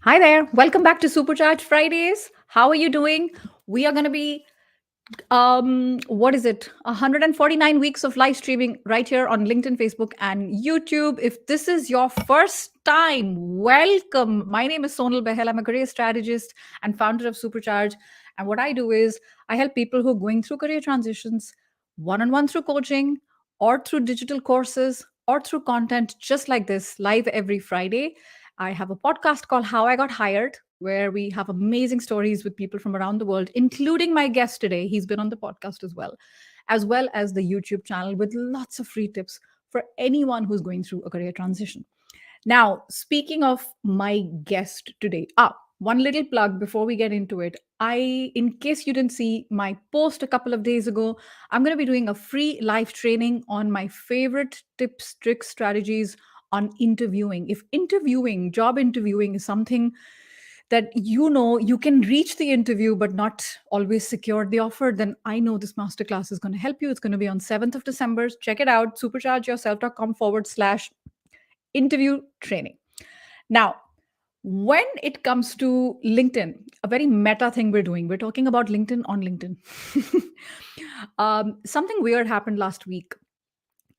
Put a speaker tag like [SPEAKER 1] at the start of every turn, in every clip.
[SPEAKER 1] Hi there. Welcome back to Supercharged Fridays. How are you doing? We are going to be what is it? 149 weeks of live streaming right here on LinkedIn, Facebook, and YouTube. If this is your first time, welcome. My name is Sonal Behel. I'm a career strategist and founder of Supercharge. And what I do is I help people who are going through career transitions one-on-one through coaching or through digital courses or through content just like this live every Friday. I have a podcast called How I Got Hired, where we have amazing stories with people from around the world, including my guest today. He's been on the podcast as well as the YouTube channel with lots of free tips for anyone who's going through a career transition. Now, speaking of my guest today, one little plug before we get into it. In case you didn't see my post a couple of days ago, I'm going to be doing a free live training on my favorite tips, tricks, strategies on interviewing. If job interviewing is something that you can reach the interview but not always secure the offer, then I know this masterclass is going to help you. It's going to be on 7th of December. Check it out, superchargeyourself.com/interview training. Now, when it comes to LinkedIn, a very meta thing we're talking about LinkedIn on LinkedIn. Something weird happened last week,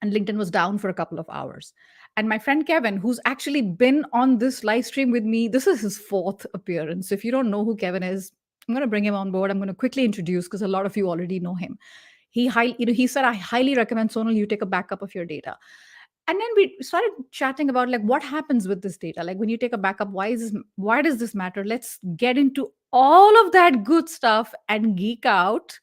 [SPEAKER 1] and LinkedIn was down for a couple of hours. And my friend Kevin, who's actually been on this live stream with me, this is his fourth appearance. So if you don't know who Kevin is, I'm going to bring him on board. I'm going to quickly introduce because a lot of you already know him. He said, I highly recommend Sonal, you take a backup of your data. And then we started chatting about like what happens with this data. Like when you take a backup, why does this matter? Let's get into all of that good stuff and geek out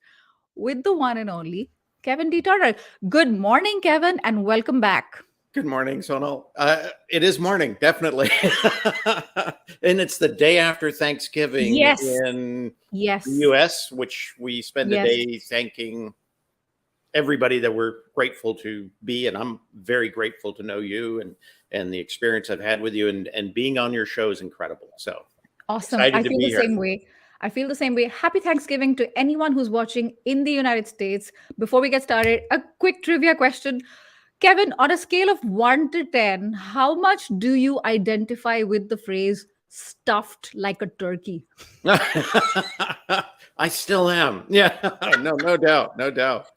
[SPEAKER 1] with the one and only Kevin D. Turner. Good morning, Kevin, and welcome back.
[SPEAKER 2] Good morning, Sonal. It is morning, definitely. And it's the day after Thanksgiving
[SPEAKER 1] Yes.
[SPEAKER 2] in
[SPEAKER 1] Yes.
[SPEAKER 2] the US, which we spend a
[SPEAKER 1] Yes.
[SPEAKER 2] day thanking everybody that we're grateful to be. And I'm very grateful to know you and the experience I've had with you, and being on your show is incredible. So
[SPEAKER 1] Awesome.
[SPEAKER 2] excited
[SPEAKER 1] I
[SPEAKER 2] to
[SPEAKER 1] feel
[SPEAKER 2] be
[SPEAKER 1] the
[SPEAKER 2] here.
[SPEAKER 1] same way. I feel the same way. Happy Thanksgiving to anyone who's watching in the United States. Before we get started, a quick trivia question. Kevin, on a scale of 1 to 10, how much do you identify with the phrase stuffed like a turkey?
[SPEAKER 2] I still am. Yeah, no doubt. No doubt.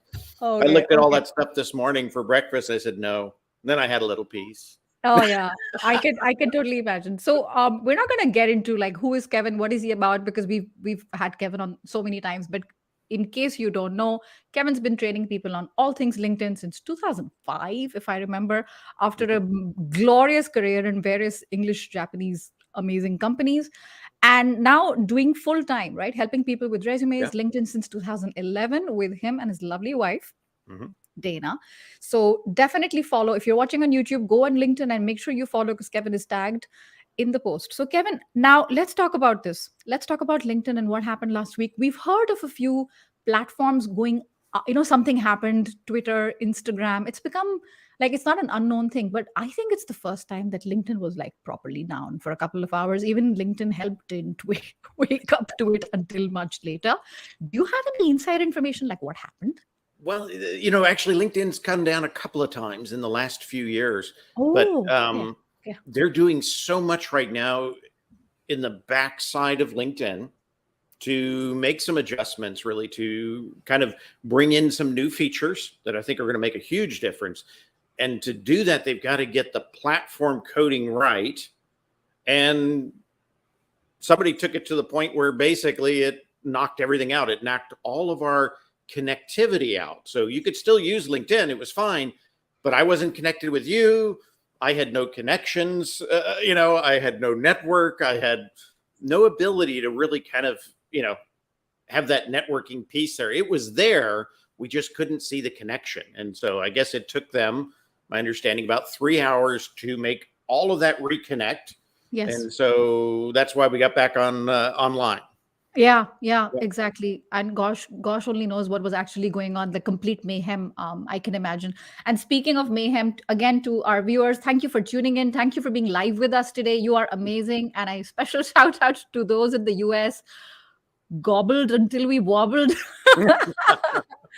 [SPEAKER 2] I
[SPEAKER 1] Okay,
[SPEAKER 2] looked at all
[SPEAKER 1] okay.
[SPEAKER 2] that stuff this morning for breakfast. I said no. Then I had a little piece.
[SPEAKER 1] Oh yeah, I can totally imagine. So we're not gonna get into like who is Kevin, what is he about, because we've had Kevin on so many times. But in case you don't know, Kevin's been training people on all things LinkedIn since 2005, if I remember, after a glorious career in various English, Japanese, amazing companies, and now doing full time, right, helping people with
[SPEAKER 2] Yeah.
[SPEAKER 1] resumes, LinkedIn since 2011 with him and his lovely wife.
[SPEAKER 2] Mhm.
[SPEAKER 1] Dana. So definitely follow. If you're watching on YouTube, go on LinkedIn and make sure you follow because Kevin is tagged in the post. So, Kevin, now let's talk about this. Let's talk about LinkedIn and what happened last week. We've heard of a few platforms going, something happened, Twitter, Instagram. It's become like it's not an unknown thing, but I think it's the first time that LinkedIn was like properly down for a couple of hours. Even LinkedIn helped didn't wake up to it until much later. Do you have any inside information like what happened?
[SPEAKER 2] Well, actually, LinkedIn's come down a couple of times in the last few years, but
[SPEAKER 1] Oh, okay. Okay.
[SPEAKER 2] they're doing so much right now in the backside of LinkedIn to make some adjustments, really, to kind of bring in some new features that I think are going to make a huge difference. And to do that, they've got to get the platform coding right. And somebody took it to the point where basically it knocked everything out. It knocked all of our connectivity out. So you could still use LinkedIn. It was fine, but I wasn't connected with you. I had no connections. I had no network. I had no ability to really kind of, have that networking piece there. It was there. We just couldn't see the connection. And so I guess it took them, my understanding, about 3 hours to make all of that reconnect.
[SPEAKER 1] Yes.
[SPEAKER 2] And so that's why we got back on online.
[SPEAKER 1] Yeah,
[SPEAKER 2] Yeah.
[SPEAKER 1] exactly. And gosh only knows what was actually going on, the complete mayhem, I can imagine. And speaking of mayhem, again, to our viewers, thank you for tuning in. Thank you for being live with us today. You are amazing. And a special shout out to those in the US, gobbled until we wobbled.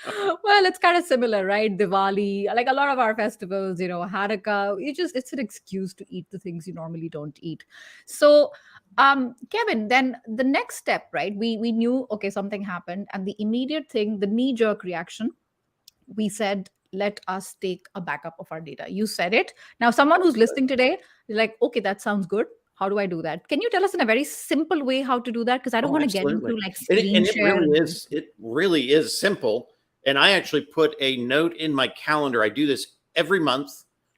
[SPEAKER 1] Well, it's kind of similar, right? Diwali, like a lot of our festivals, Hanukkah, it's an excuse to eat the things you normally don't eat. So, Kevin, then the next step, right? We knew, okay, something happened, and the immediate thing, the knee-jerk reaction, we said, let us take a backup of our data. You said it. Now, someone who's listening today is like, okay, that sounds good. How do I do that? Can you tell us in a very simple way how to do that? Because I don't
[SPEAKER 2] Oh,
[SPEAKER 1] want to get
[SPEAKER 2] absolutely.
[SPEAKER 1] into like
[SPEAKER 2] And
[SPEAKER 1] screen share.
[SPEAKER 2] it really is simple. And I actually put a note in my calendar. I do this every month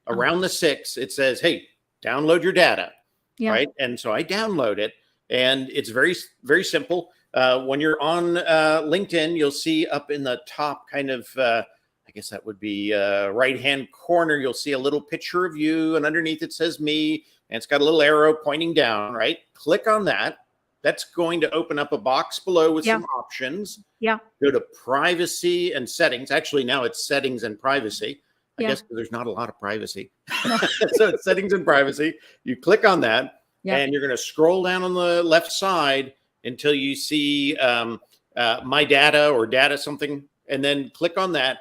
[SPEAKER 1] Ah,
[SPEAKER 2] around the 6th. It says, hey, download your data.
[SPEAKER 1] yeah,
[SPEAKER 2] Right. And so I download it, and it's very, very simple. When you're on LinkedIn, you'll see up in the top kind of, I guess that would be right hand corner, you'll see a little picture of you, and underneath it says me, and it's got a little arrow pointing down, right? Click on that. That's going to open up a box below with
[SPEAKER 1] yeah,
[SPEAKER 2] some options.
[SPEAKER 1] yeah,
[SPEAKER 2] Go to privacy and settings. Actually, now it's settings and privacy. I
[SPEAKER 1] yeah.
[SPEAKER 2] guess there's not a lot of privacy.
[SPEAKER 1] No,
[SPEAKER 2] So it's settings and privacy. You click on that,
[SPEAKER 1] yeah,
[SPEAKER 2] and you're going to scroll down on the left side until you see my data or data something, and then click on that.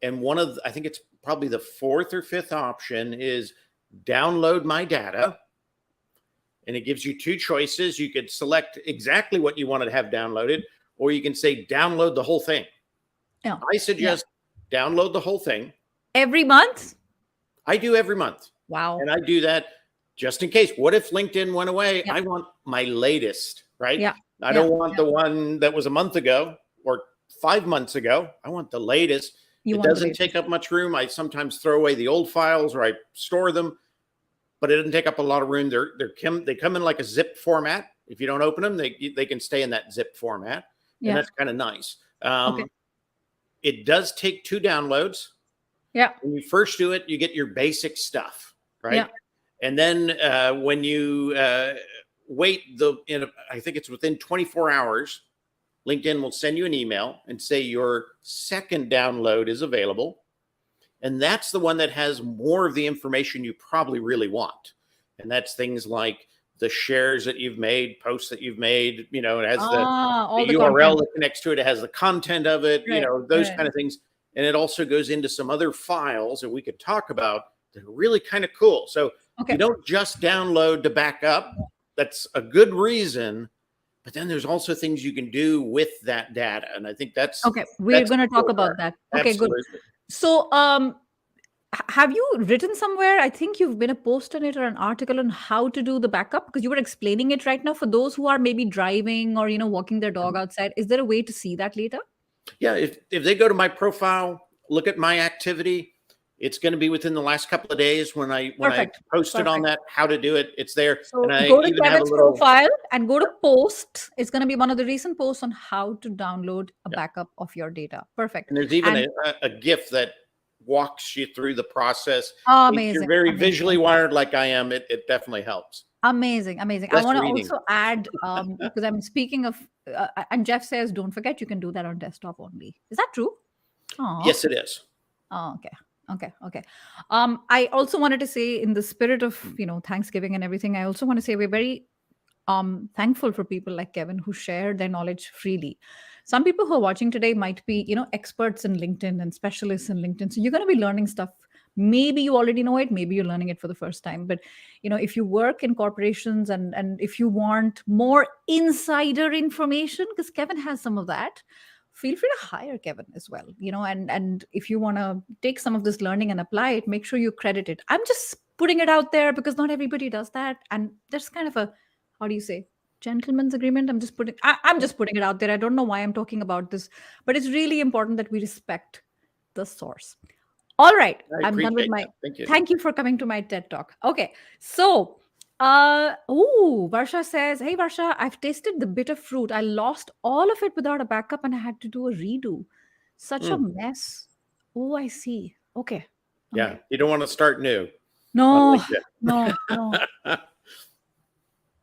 [SPEAKER 2] And I think it's probably the fourth or fifth option is download my data. And it gives you two choices. You could select exactly what you want to have downloaded, or you can say download the whole thing.
[SPEAKER 1] yeah,
[SPEAKER 2] I
[SPEAKER 1] yeah.
[SPEAKER 2] suggest download the whole thing.
[SPEAKER 1] Every month?
[SPEAKER 2] I do every month.
[SPEAKER 1] Wow.
[SPEAKER 2] And I do that just in case. What if LinkedIn went away?
[SPEAKER 1] Yeah,
[SPEAKER 2] I want my latest, right?
[SPEAKER 1] yeah,
[SPEAKER 2] I
[SPEAKER 1] yeah,
[SPEAKER 2] don't want
[SPEAKER 1] yeah.
[SPEAKER 2] the one that was a month ago or 5 months ago. I want the latest.
[SPEAKER 1] You
[SPEAKER 2] It
[SPEAKER 1] want the
[SPEAKER 2] doesn't take
[SPEAKER 1] latest.
[SPEAKER 2] up much room. I sometimes throw away the old files or I store them, but it doesn't take up a lot of room. They come in like a zip format. If you don't open them, they can stay in that zip format, and
[SPEAKER 1] Yeah.
[SPEAKER 2] that's kind of nice.
[SPEAKER 1] Okay.
[SPEAKER 2] It does take 2 downloads.
[SPEAKER 1] Yeah.
[SPEAKER 2] When you first do it, you get your basic stuff,
[SPEAKER 1] Yeah.
[SPEAKER 2] right? And then when you wait, I think it's within 24 hours, LinkedIn will send you an email and say your second download is available. And that's the one that has more of the information you probably really want. And that's things like the shares that you've made, posts that you've made, it has the
[SPEAKER 1] All the
[SPEAKER 2] URL
[SPEAKER 1] content.
[SPEAKER 2] that connects to it. It has the content of it,
[SPEAKER 1] Right.
[SPEAKER 2] those
[SPEAKER 1] Right.
[SPEAKER 2] kind of things. And it also goes into some other files that we could talk about that are really kind of cool. So you
[SPEAKER 1] Okay.
[SPEAKER 2] don't just download to back up. That's a good reason. But then there's also things you can do with that data. And I think that's
[SPEAKER 1] Okay. We're
[SPEAKER 2] that's
[SPEAKER 1] going
[SPEAKER 2] the
[SPEAKER 1] to talk
[SPEAKER 2] cool
[SPEAKER 1] about
[SPEAKER 2] part.
[SPEAKER 1] that. Okay, good.
[SPEAKER 2] Absolutely.
[SPEAKER 1] So, have you written somewhere? I think you've been a post on it or an article on how to do the backup because you were explaining it right now for those who are maybe driving or walking their dog outside. Is there a way to see that later?
[SPEAKER 2] Yeah, if they go to my profile, look at my activity, it's going to be within the last couple of days when I
[SPEAKER 1] Perfect.
[SPEAKER 2] posted on
[SPEAKER 1] Perfect.
[SPEAKER 2] that how to do it. It's there, and
[SPEAKER 1] So
[SPEAKER 2] I
[SPEAKER 1] go to
[SPEAKER 2] even have a
[SPEAKER 1] Kevin's
[SPEAKER 2] little.
[SPEAKER 1] profile and go to posts. It's going to be one of the recent posts on how to download a
[SPEAKER 2] Yeah,
[SPEAKER 1] backup of your data. Perfect.
[SPEAKER 2] and there's even
[SPEAKER 1] And
[SPEAKER 2] a GIF that walks you through the process. If you're
[SPEAKER 1] amazing,
[SPEAKER 2] very visually
[SPEAKER 1] amazing,
[SPEAKER 2] wired like I am, it definitely helps.
[SPEAKER 1] amazing, amazing. I
[SPEAKER 2] Less
[SPEAKER 1] want to
[SPEAKER 2] reading.
[SPEAKER 1] also add, because I'm speaking of, and Jeff says, don't forget you can do that on desktop only. Is that true? Oh,
[SPEAKER 2] Yes, it is.
[SPEAKER 1] oh, okay. Okay. Okay. I also wanted to say, in the spirit of, Thanksgiving and everything, I also want to say we're very thankful for people like Kevin who share their knowledge freely. Some people who are watching today might be, experts in LinkedIn and specialists in LinkedIn. So you're going to be learning stuff. Maybe you already know it, maybe you're learning it for the first time. But if you work in corporations and if you want more insider information, because Kevin has some of that, feel free to hire Kevin as well. And if you want to take some of this learning and apply it, make sure you credit it. I'm just putting it out there because not everybody does that. And there's kind of a, how do you say, gentleman's agreement. I'm just putting it out there. I don't know why I'm talking about this, but it's really important that we respect the source. All right,
[SPEAKER 2] I
[SPEAKER 1] I'm done with
[SPEAKER 2] appreciate
[SPEAKER 1] my,
[SPEAKER 2] that. Thank you.
[SPEAKER 1] thank you for coming to my TED talk. Okay, so Varsha says, hey Varsha, I've tasted the bitter fruit. I lost all of it without a backup and I had to do a redo. Such a
[SPEAKER 2] Mm,
[SPEAKER 1] mess. Oh, I see. Okay.
[SPEAKER 2] yeah,
[SPEAKER 1] Okay.
[SPEAKER 2] you don't want to start new on
[SPEAKER 1] No, no, no.
[SPEAKER 2] LinkedIn.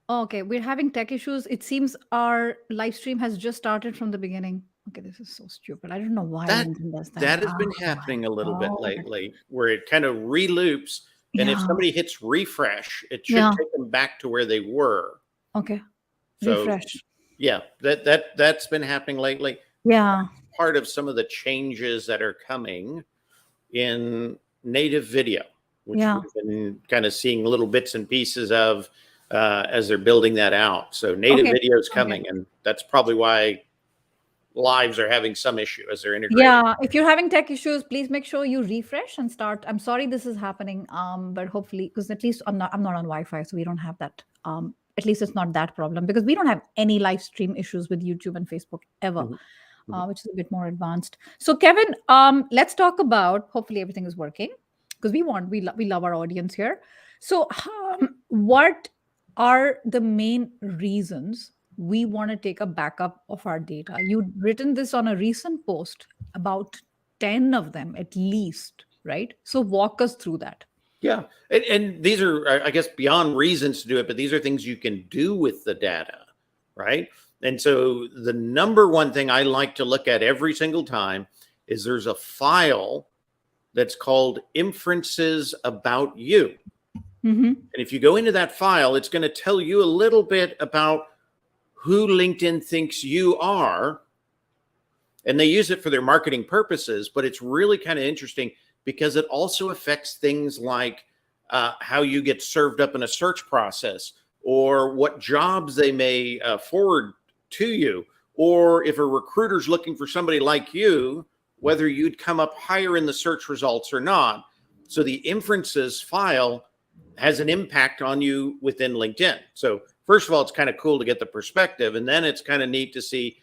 [SPEAKER 1] Okay, we're having tech issues. It seems our live stream has just started from the beginning. Okay, this is so stupid. I don't know why
[SPEAKER 2] that
[SPEAKER 1] LinkedIn does that.
[SPEAKER 2] that has been
[SPEAKER 1] Oh my
[SPEAKER 2] happening a little bit
[SPEAKER 1] God.
[SPEAKER 2] lately, where it kind of reloops, and if
[SPEAKER 1] Yeah,
[SPEAKER 2] somebody hits refresh, it should
[SPEAKER 1] yeah.
[SPEAKER 2] take them back to where they were.
[SPEAKER 1] Okay,
[SPEAKER 2] So
[SPEAKER 1] refresh.
[SPEAKER 2] yeah, that's been happening lately.
[SPEAKER 1] Yeah.
[SPEAKER 2] part of some of the changes that are coming in native video, which
[SPEAKER 1] Yeah.
[SPEAKER 2] we've been kind of seeing little bits and pieces of as they're building that out. So native
[SPEAKER 1] Okay.
[SPEAKER 2] video is
[SPEAKER 1] Okay.
[SPEAKER 2] coming, and that's probably why lives are having some issue as they're integrating.
[SPEAKER 1] Yeah, if you're having tech issues, please make sure you refresh and start. I'm sorry this is happening, but hopefully, because at least I'm not on Wi-Fi, so we don't have that. At least it's not that problem because we don't have any live stream issues with YouTube and Facebook ever,
[SPEAKER 2] Mhm. Mhm.
[SPEAKER 1] which is a bit more advanced. So, Kevin, let's talk about. Hopefully, everything is working because we love our audience here. So, what are the main reasons we want to take a backup of our data? You'd written this on a recent post, about 10 of them at least, right? So walk us through that.
[SPEAKER 2] Yeah. And these are, I guess, beyond reasons to do it, but these are things you can do with the data, right? And so the number one thing I like to look at every single time is there's a file that's called inferences about you.
[SPEAKER 1] Mm-hmm.
[SPEAKER 2] And if you go into that file, it's going to tell you a little bit about who LinkedIn thinks you are. And they use it for their marketing purposes, but it's really kind of interesting because it also affects things like how you get served up in a search process, or what jobs they may forward to you, or if a recruiter's looking for somebody like you, whether you'd come up higher in the search results or not. So the inferences file has an impact on you within LinkedIn. So first of all, it's kind of cool to get the perspective, and then it's kind of neat to see,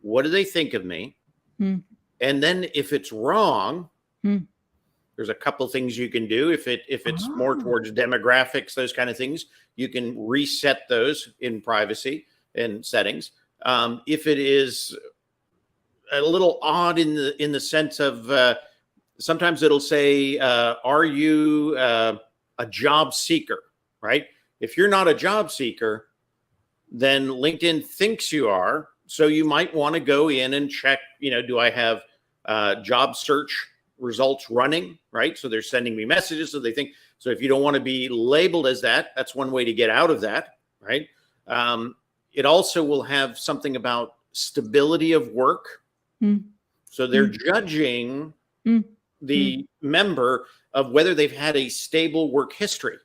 [SPEAKER 2] what do they think of me? And then if it's wrong, there's a couple things you can do. If it's more towards demographics, those kind of things, you can reset those in privacy and settings. If it is a little odd in the sense of sometimes it'll say, are you a job seeker, right? If you're not a job seeker, then LinkedIn thinks you are. So you might want to go in and check, do I have job search results running, right? So they're sending me messages. So they think, so if you don't want to be labeled as that, that's one way to get out of that, right? It also will have something about stability of work. So they're judging the member of whether they've had a stable work history.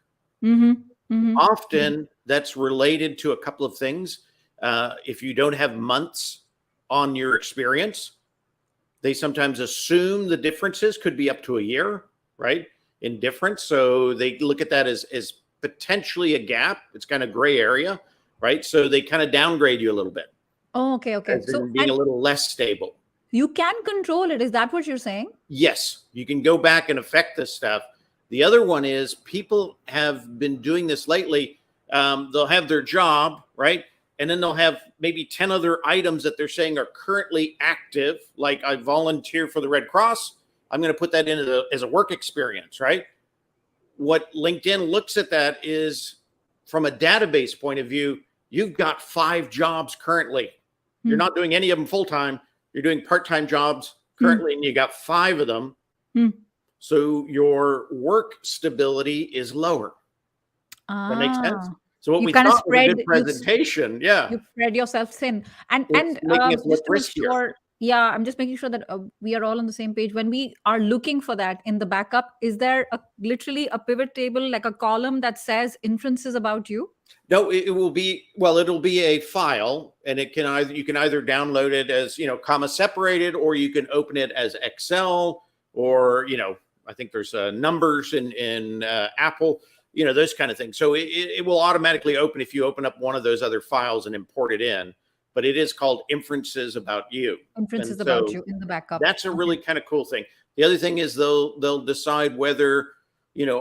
[SPEAKER 2] Often that's related to a couple of things. If you don't have months on your experience, they sometimes assume the differences could be up to a year, right? In difference. So they look at that as potentially a gap. It's kind of gray area, right? So they kind of downgrade you a little bit.
[SPEAKER 1] Oh, okay.
[SPEAKER 2] So being a little less stable.
[SPEAKER 1] You can control it. Is that what you're saying?
[SPEAKER 2] Yes, you can go back and affect this stuff. The other one is people have been doing this lately. They'll have their job, right? And then they'll have maybe 10 other items that they're saying are currently active. Like, I volunteer for the Red Cross. I'm going to put that in as a work experience, right? What LinkedIn looks at that is, from a database point of view, you've got 5 jobs currently. You're not doing any of them full-time. You're doing part-time jobs currently, and you got 5 of them. So your work stability is lower. That makes sense? So what we thought was a good presentation,
[SPEAKER 1] you spread yourself thin, and just to make sure, I'm just making sure that we are all on the same page. When we are looking for that in the backup, is there literally a pivot table, like a column that says inferences about you?
[SPEAKER 2] No, it'll be a file, and you can either download it as, comma separated, or you can open it as Excel, or I think there's numbers in Apple. Those kind of things. So it will automatically open if you open up one of those other files and import it in. But it is called inferences about you.
[SPEAKER 1] Inferences about you in the backup.
[SPEAKER 2] That's a really kind of cool thing. The other thing is they'll decide whether,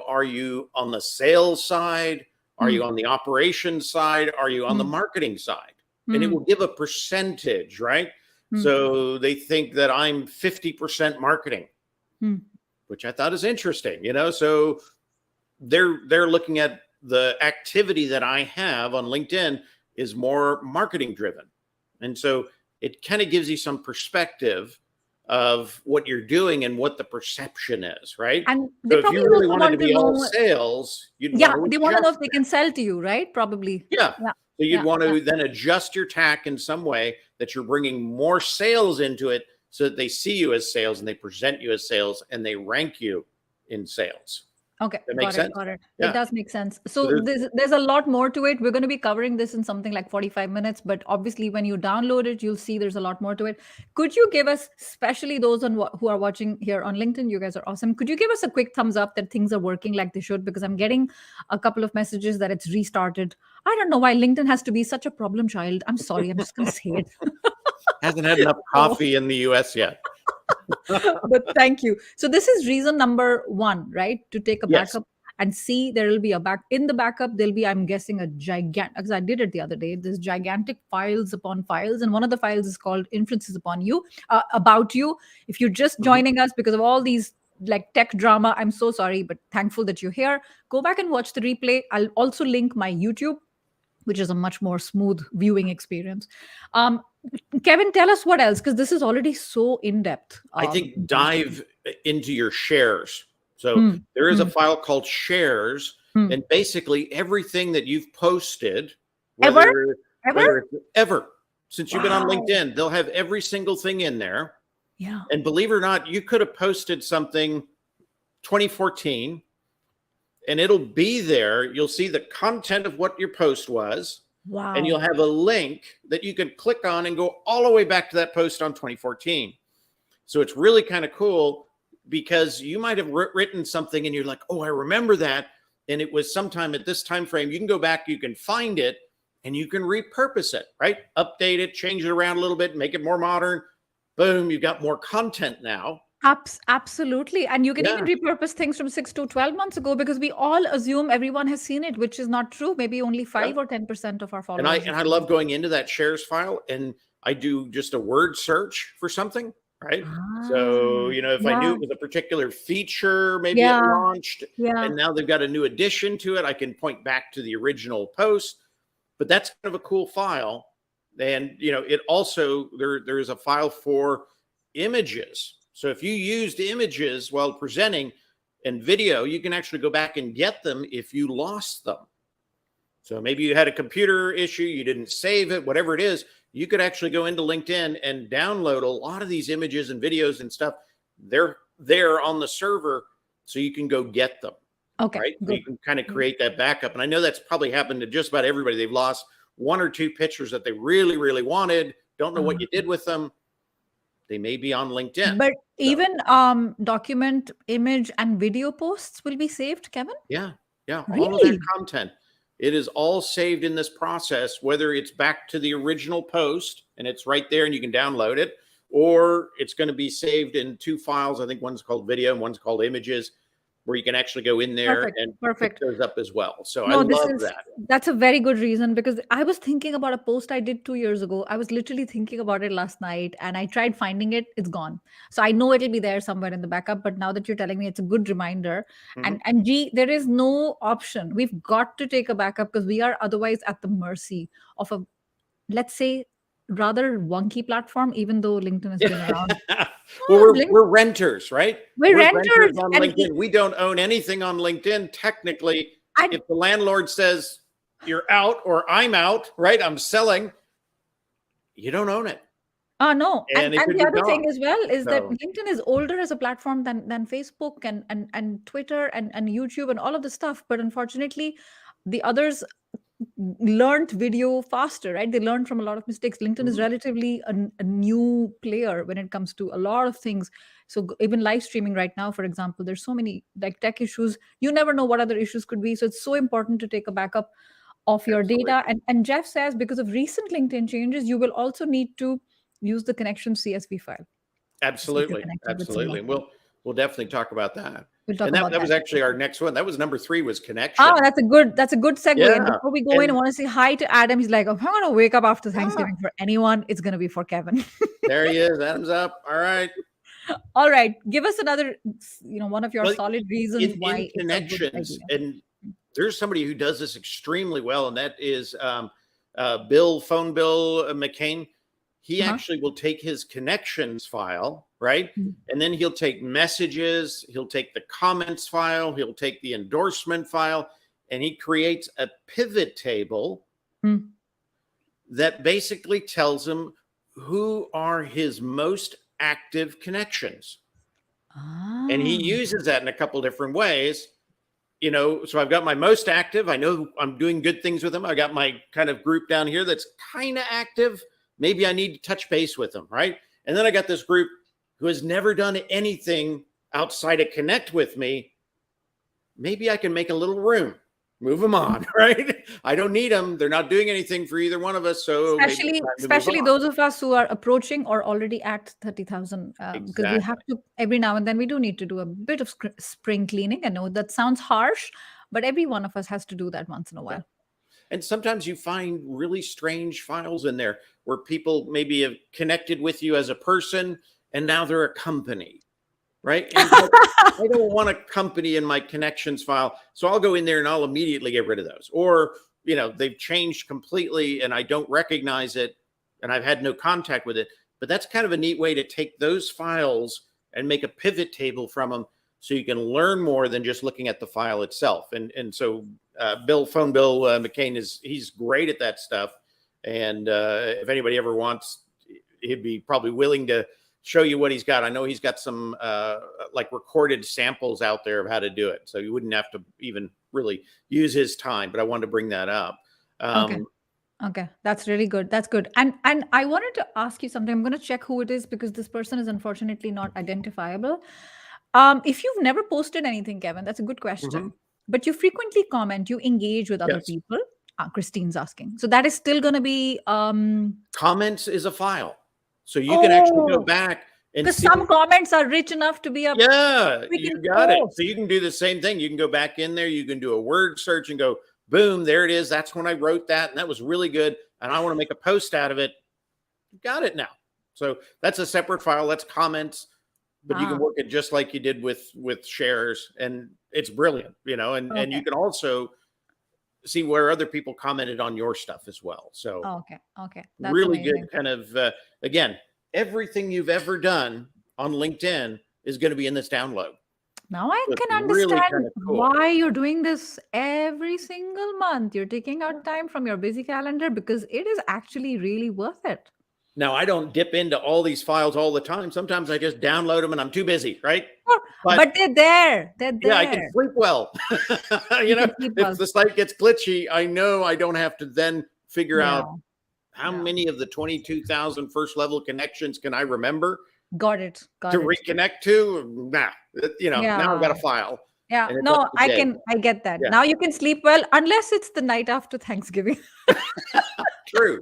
[SPEAKER 2] are you on the sales side? Are you on the operations side? Are you on the marketing side? And it will give a percentage, right? So they think that I'm 50% marketing, which I thought is interesting, so they're looking at the activity that I have on LinkedIn is more marketing driven. And so it kind of gives you some perspective of what you're doing and what the perception is, right?
[SPEAKER 1] And
[SPEAKER 2] so if you really wanted to be all sales, they want
[SPEAKER 1] to know if they can sell to you, right? Probably.
[SPEAKER 2] Yeah. So you'd want to then adjust your tack in some way that you're bringing more sales into it so that they see you as sales and they present you as sales and they rank you in sales.
[SPEAKER 1] Okay,
[SPEAKER 2] That makes
[SPEAKER 1] got it,
[SPEAKER 2] sense?
[SPEAKER 1] got it. It
[SPEAKER 2] Yeah.
[SPEAKER 1] does make sense.
[SPEAKER 2] So
[SPEAKER 1] So there's a lot more to it. We're going to be covering this in something like 45 minutes, but obviously when you download it, you'll see there's a lot more to it. Could you give us, especially those on who are watching here on LinkedIn, you guys are awesome. Could you give us a quick thumbs up that things are working like they should? Because I'm getting a couple of messages that it's restarted. I don't know why LinkedIn has to be such a problem child. I'm sorry. I'm just going to say it.
[SPEAKER 2] hasn't had enough
[SPEAKER 1] Oh.
[SPEAKER 2] coffee in the US yet.
[SPEAKER 1] But thank you. So this is reason number one, right? To take a
[SPEAKER 2] Yes.
[SPEAKER 1] backup and see there will be a in the backup. There'll be, I'm guessing, a gigantic, because I did it the other day. There's gigantic files upon files. And one of the files is called influences upon you, about you. If you're just joining us because of all these like tech drama, I'm so sorry, but thankful that you're here. Go back and watch the replay. I'll also link my YouTube, which is a much more smooth viewing experience. Kevin, tell us what else, because this is already so in depth.
[SPEAKER 2] I think dive into your shares. So there is a file called shares, and basically everything that you've posted, whether ever since you've been on LinkedIn, they'll have every single thing in there.
[SPEAKER 1] Yeah.
[SPEAKER 2] And believe it or not, you could have posted something 2014 and it'll be there. You'll see the content of what your post was.
[SPEAKER 1] Wow.
[SPEAKER 2] And you'll have a link that you can click on and go all the way back to that post on 2014. So it's really kind of cool because you might have written something and you're like, oh, I remember that. And it was sometime at this time frame. You can go back, you can find it, and you can repurpose it, right? Update it, change it around a little bit, make it more modern. Boom, you've got more content now.
[SPEAKER 1] Absolutely. And you can even repurpose things from 6 to 12 months ago, because we all assume everyone has seen it, which is not true. Maybe only 5 or 10% of our followers.
[SPEAKER 2] And I love going into that shares file and I do just a word search for something, right? So, you know, if I knew it was a particular feature, maybe it launched and now they've got a new addition to it, I can point back to the original post. But that's kind of a cool file. And, you know, it also, there is a file for images. So if you used images while presenting and video, you can actually go back and get them if you lost them. So maybe you had a computer issue, you didn't save it, whatever it is, you could actually go into LinkedIn and download a lot of these images and videos and stuff. They're there on the server, so you can go get them.
[SPEAKER 1] Okay.
[SPEAKER 2] Right? So you can kind of create that backup. And I know that's probably happened to just about everybody. They've lost 1 or 2 pictures that they really, really wanted, don't know what you did with them. They may be on LinkedIn.
[SPEAKER 1] But even document, image, and video posts will be saved, Kevin?
[SPEAKER 2] Yeah. Yeah.
[SPEAKER 1] Really?
[SPEAKER 2] All of that content. It is all saved in this process, whether it's back to the original post and it's right there and you can download it, or it's going to be saved in 2 files. I think one's called video and one's called images, where you can actually go in there and pick those up as well. So I love that.
[SPEAKER 1] That's a very good reason, because I was thinking about a post I did 2 years ago. I was literally thinking about it last night and I tried finding it. It's gone. So I know it'll be there somewhere in the backup, but now that you're telling me, it's a good reminder. And G, there is no option. We've got to take a backup because we are otherwise at the mercy of a, let's say, rather wonky platform, even though LinkedIn has been around.
[SPEAKER 2] Well, we're renters, right?
[SPEAKER 1] We're renters
[SPEAKER 2] on LinkedIn. We don't own anything on LinkedIn. Technically, if the landlord says you're out or I'm out, right? I'm selling, you don't own it.
[SPEAKER 1] Oh, no. And the other thing as well is that LinkedIn is older as a platform than Facebook and Twitter and YouTube and all of the stuff. But unfortunately, the others learned video faster, right? They learned from a lot of mistakes. LinkedIn is relatively a new player when it comes to a lot of things. So even live streaming right now, for example, there's so many like tech issues. You never know what other issues could be. So it's so important to take a backup of your data. And Jeff says, because of recent LinkedIn changes, you will also need to use the connection CSV file.
[SPEAKER 2] Absolutely. Absolutely. We'll definitely talk about that.
[SPEAKER 1] We'll talk
[SPEAKER 2] and
[SPEAKER 1] about
[SPEAKER 2] that was actually our next one. That was number 3, was connection.
[SPEAKER 1] Oh, that's a good segue. Yeah. And before we go in, I want to say hi to Adam. He's like, if I'm going to wake up after Thanksgiving for anyone, it's going to be for Kevin.
[SPEAKER 2] There he is. Adam's up. All right.
[SPEAKER 1] All right. Give us another, one of your solid reasons why
[SPEAKER 2] in connections. And there's somebody who does this extremely well, and that is phone Bill McCain. He actually will take his connections file, right? And then he'll take messages, he'll take the comments file, he'll take the endorsement file, and he creates a pivot table that basically tells him who are his most active connections. And he
[SPEAKER 1] Ah.
[SPEAKER 2] uses that in a couple different ways. So I've got my most active. I know I'm doing good things with them. I got my kind of group down here that's kind of active. Maybe I need to touch base with them, right? And then I got this group who has never done anything outside of connect with me. Maybe I can make a little room, move them on, right? I don't need them. They're not doing anything for either one of us. So maybe it's time to move
[SPEAKER 1] Especially
[SPEAKER 2] on.
[SPEAKER 1] those of us who are approaching or already at 30,000, because we have
[SPEAKER 2] Exactly.
[SPEAKER 1] to, every now and then we do need to do a bit of spring cleaning. I know that sounds harsh, but every one of us has to do that once in a
[SPEAKER 2] Yeah.
[SPEAKER 1] while.
[SPEAKER 2] And sometimes you find really strange files in there where people maybe have connected with you as a person and now they're a company, right? And I don't want a company in my connections file. So I'll go in there and I'll immediately get rid of those. Or, they've changed completely and I don't recognize it and I've had no contact with it. But that's kind of a neat way to take those files and make a pivot table from them so you can learn more than just looking at the file itself. And so Bill McCain he's great at that stuff. And if anybody ever wants, he'd be probably willing to show you what he's got. I know he's got some like recorded samples out there of how to do it. So you wouldn't have to even really use his time, but I wanted to bring that up.
[SPEAKER 1] Okay, that's really good. That's good. And I wanted to ask you something. I'm going to check who it is because this person is unfortunately not identifiable. If you've never posted anything, Kevin, that's a good question. But you frequently comment, you engage with other
[SPEAKER 2] Yes.
[SPEAKER 1] people. Christine's asking. So that is still going to be
[SPEAKER 2] comments is a file. So you can actually go back and
[SPEAKER 1] because
[SPEAKER 2] see.
[SPEAKER 1] some comments are rich enough to be a
[SPEAKER 2] you got it. So you can do the same thing. You can go back in there, you can do a word search and go, boom, there it is. That's when I wrote that. And that was really good. And I want to make a post out of it. You got it now. So that's a separate file. That's comments, but you can work it just like you did with shares. And it's brilliant, and you can also see where other people commented on your stuff as well. So
[SPEAKER 1] okay. That's
[SPEAKER 2] really
[SPEAKER 1] amazing.
[SPEAKER 2] good kind of, again, everything you've ever done on LinkedIn is going to be in this download.
[SPEAKER 1] Now I can understand really cool. Why you're doing this every single month. You're taking out time from your busy calendar because it is actually really worth it.
[SPEAKER 2] Now, I don't dip into all these files all the time. Sometimes I just download them and I'm too busy, right?
[SPEAKER 1] But they're there. They're there.
[SPEAKER 2] Yeah, I can sleep well. If the site gets glitchy, I know I don't have to then figure out how many of the 22,000 first level connections can I remember.
[SPEAKER 1] Got it.
[SPEAKER 2] Reconnect to. Now I've got a file.
[SPEAKER 1] Yeah, no, I get that. Yeah. Now you can sleep well, unless it's the night after Thanksgiving.
[SPEAKER 2] True.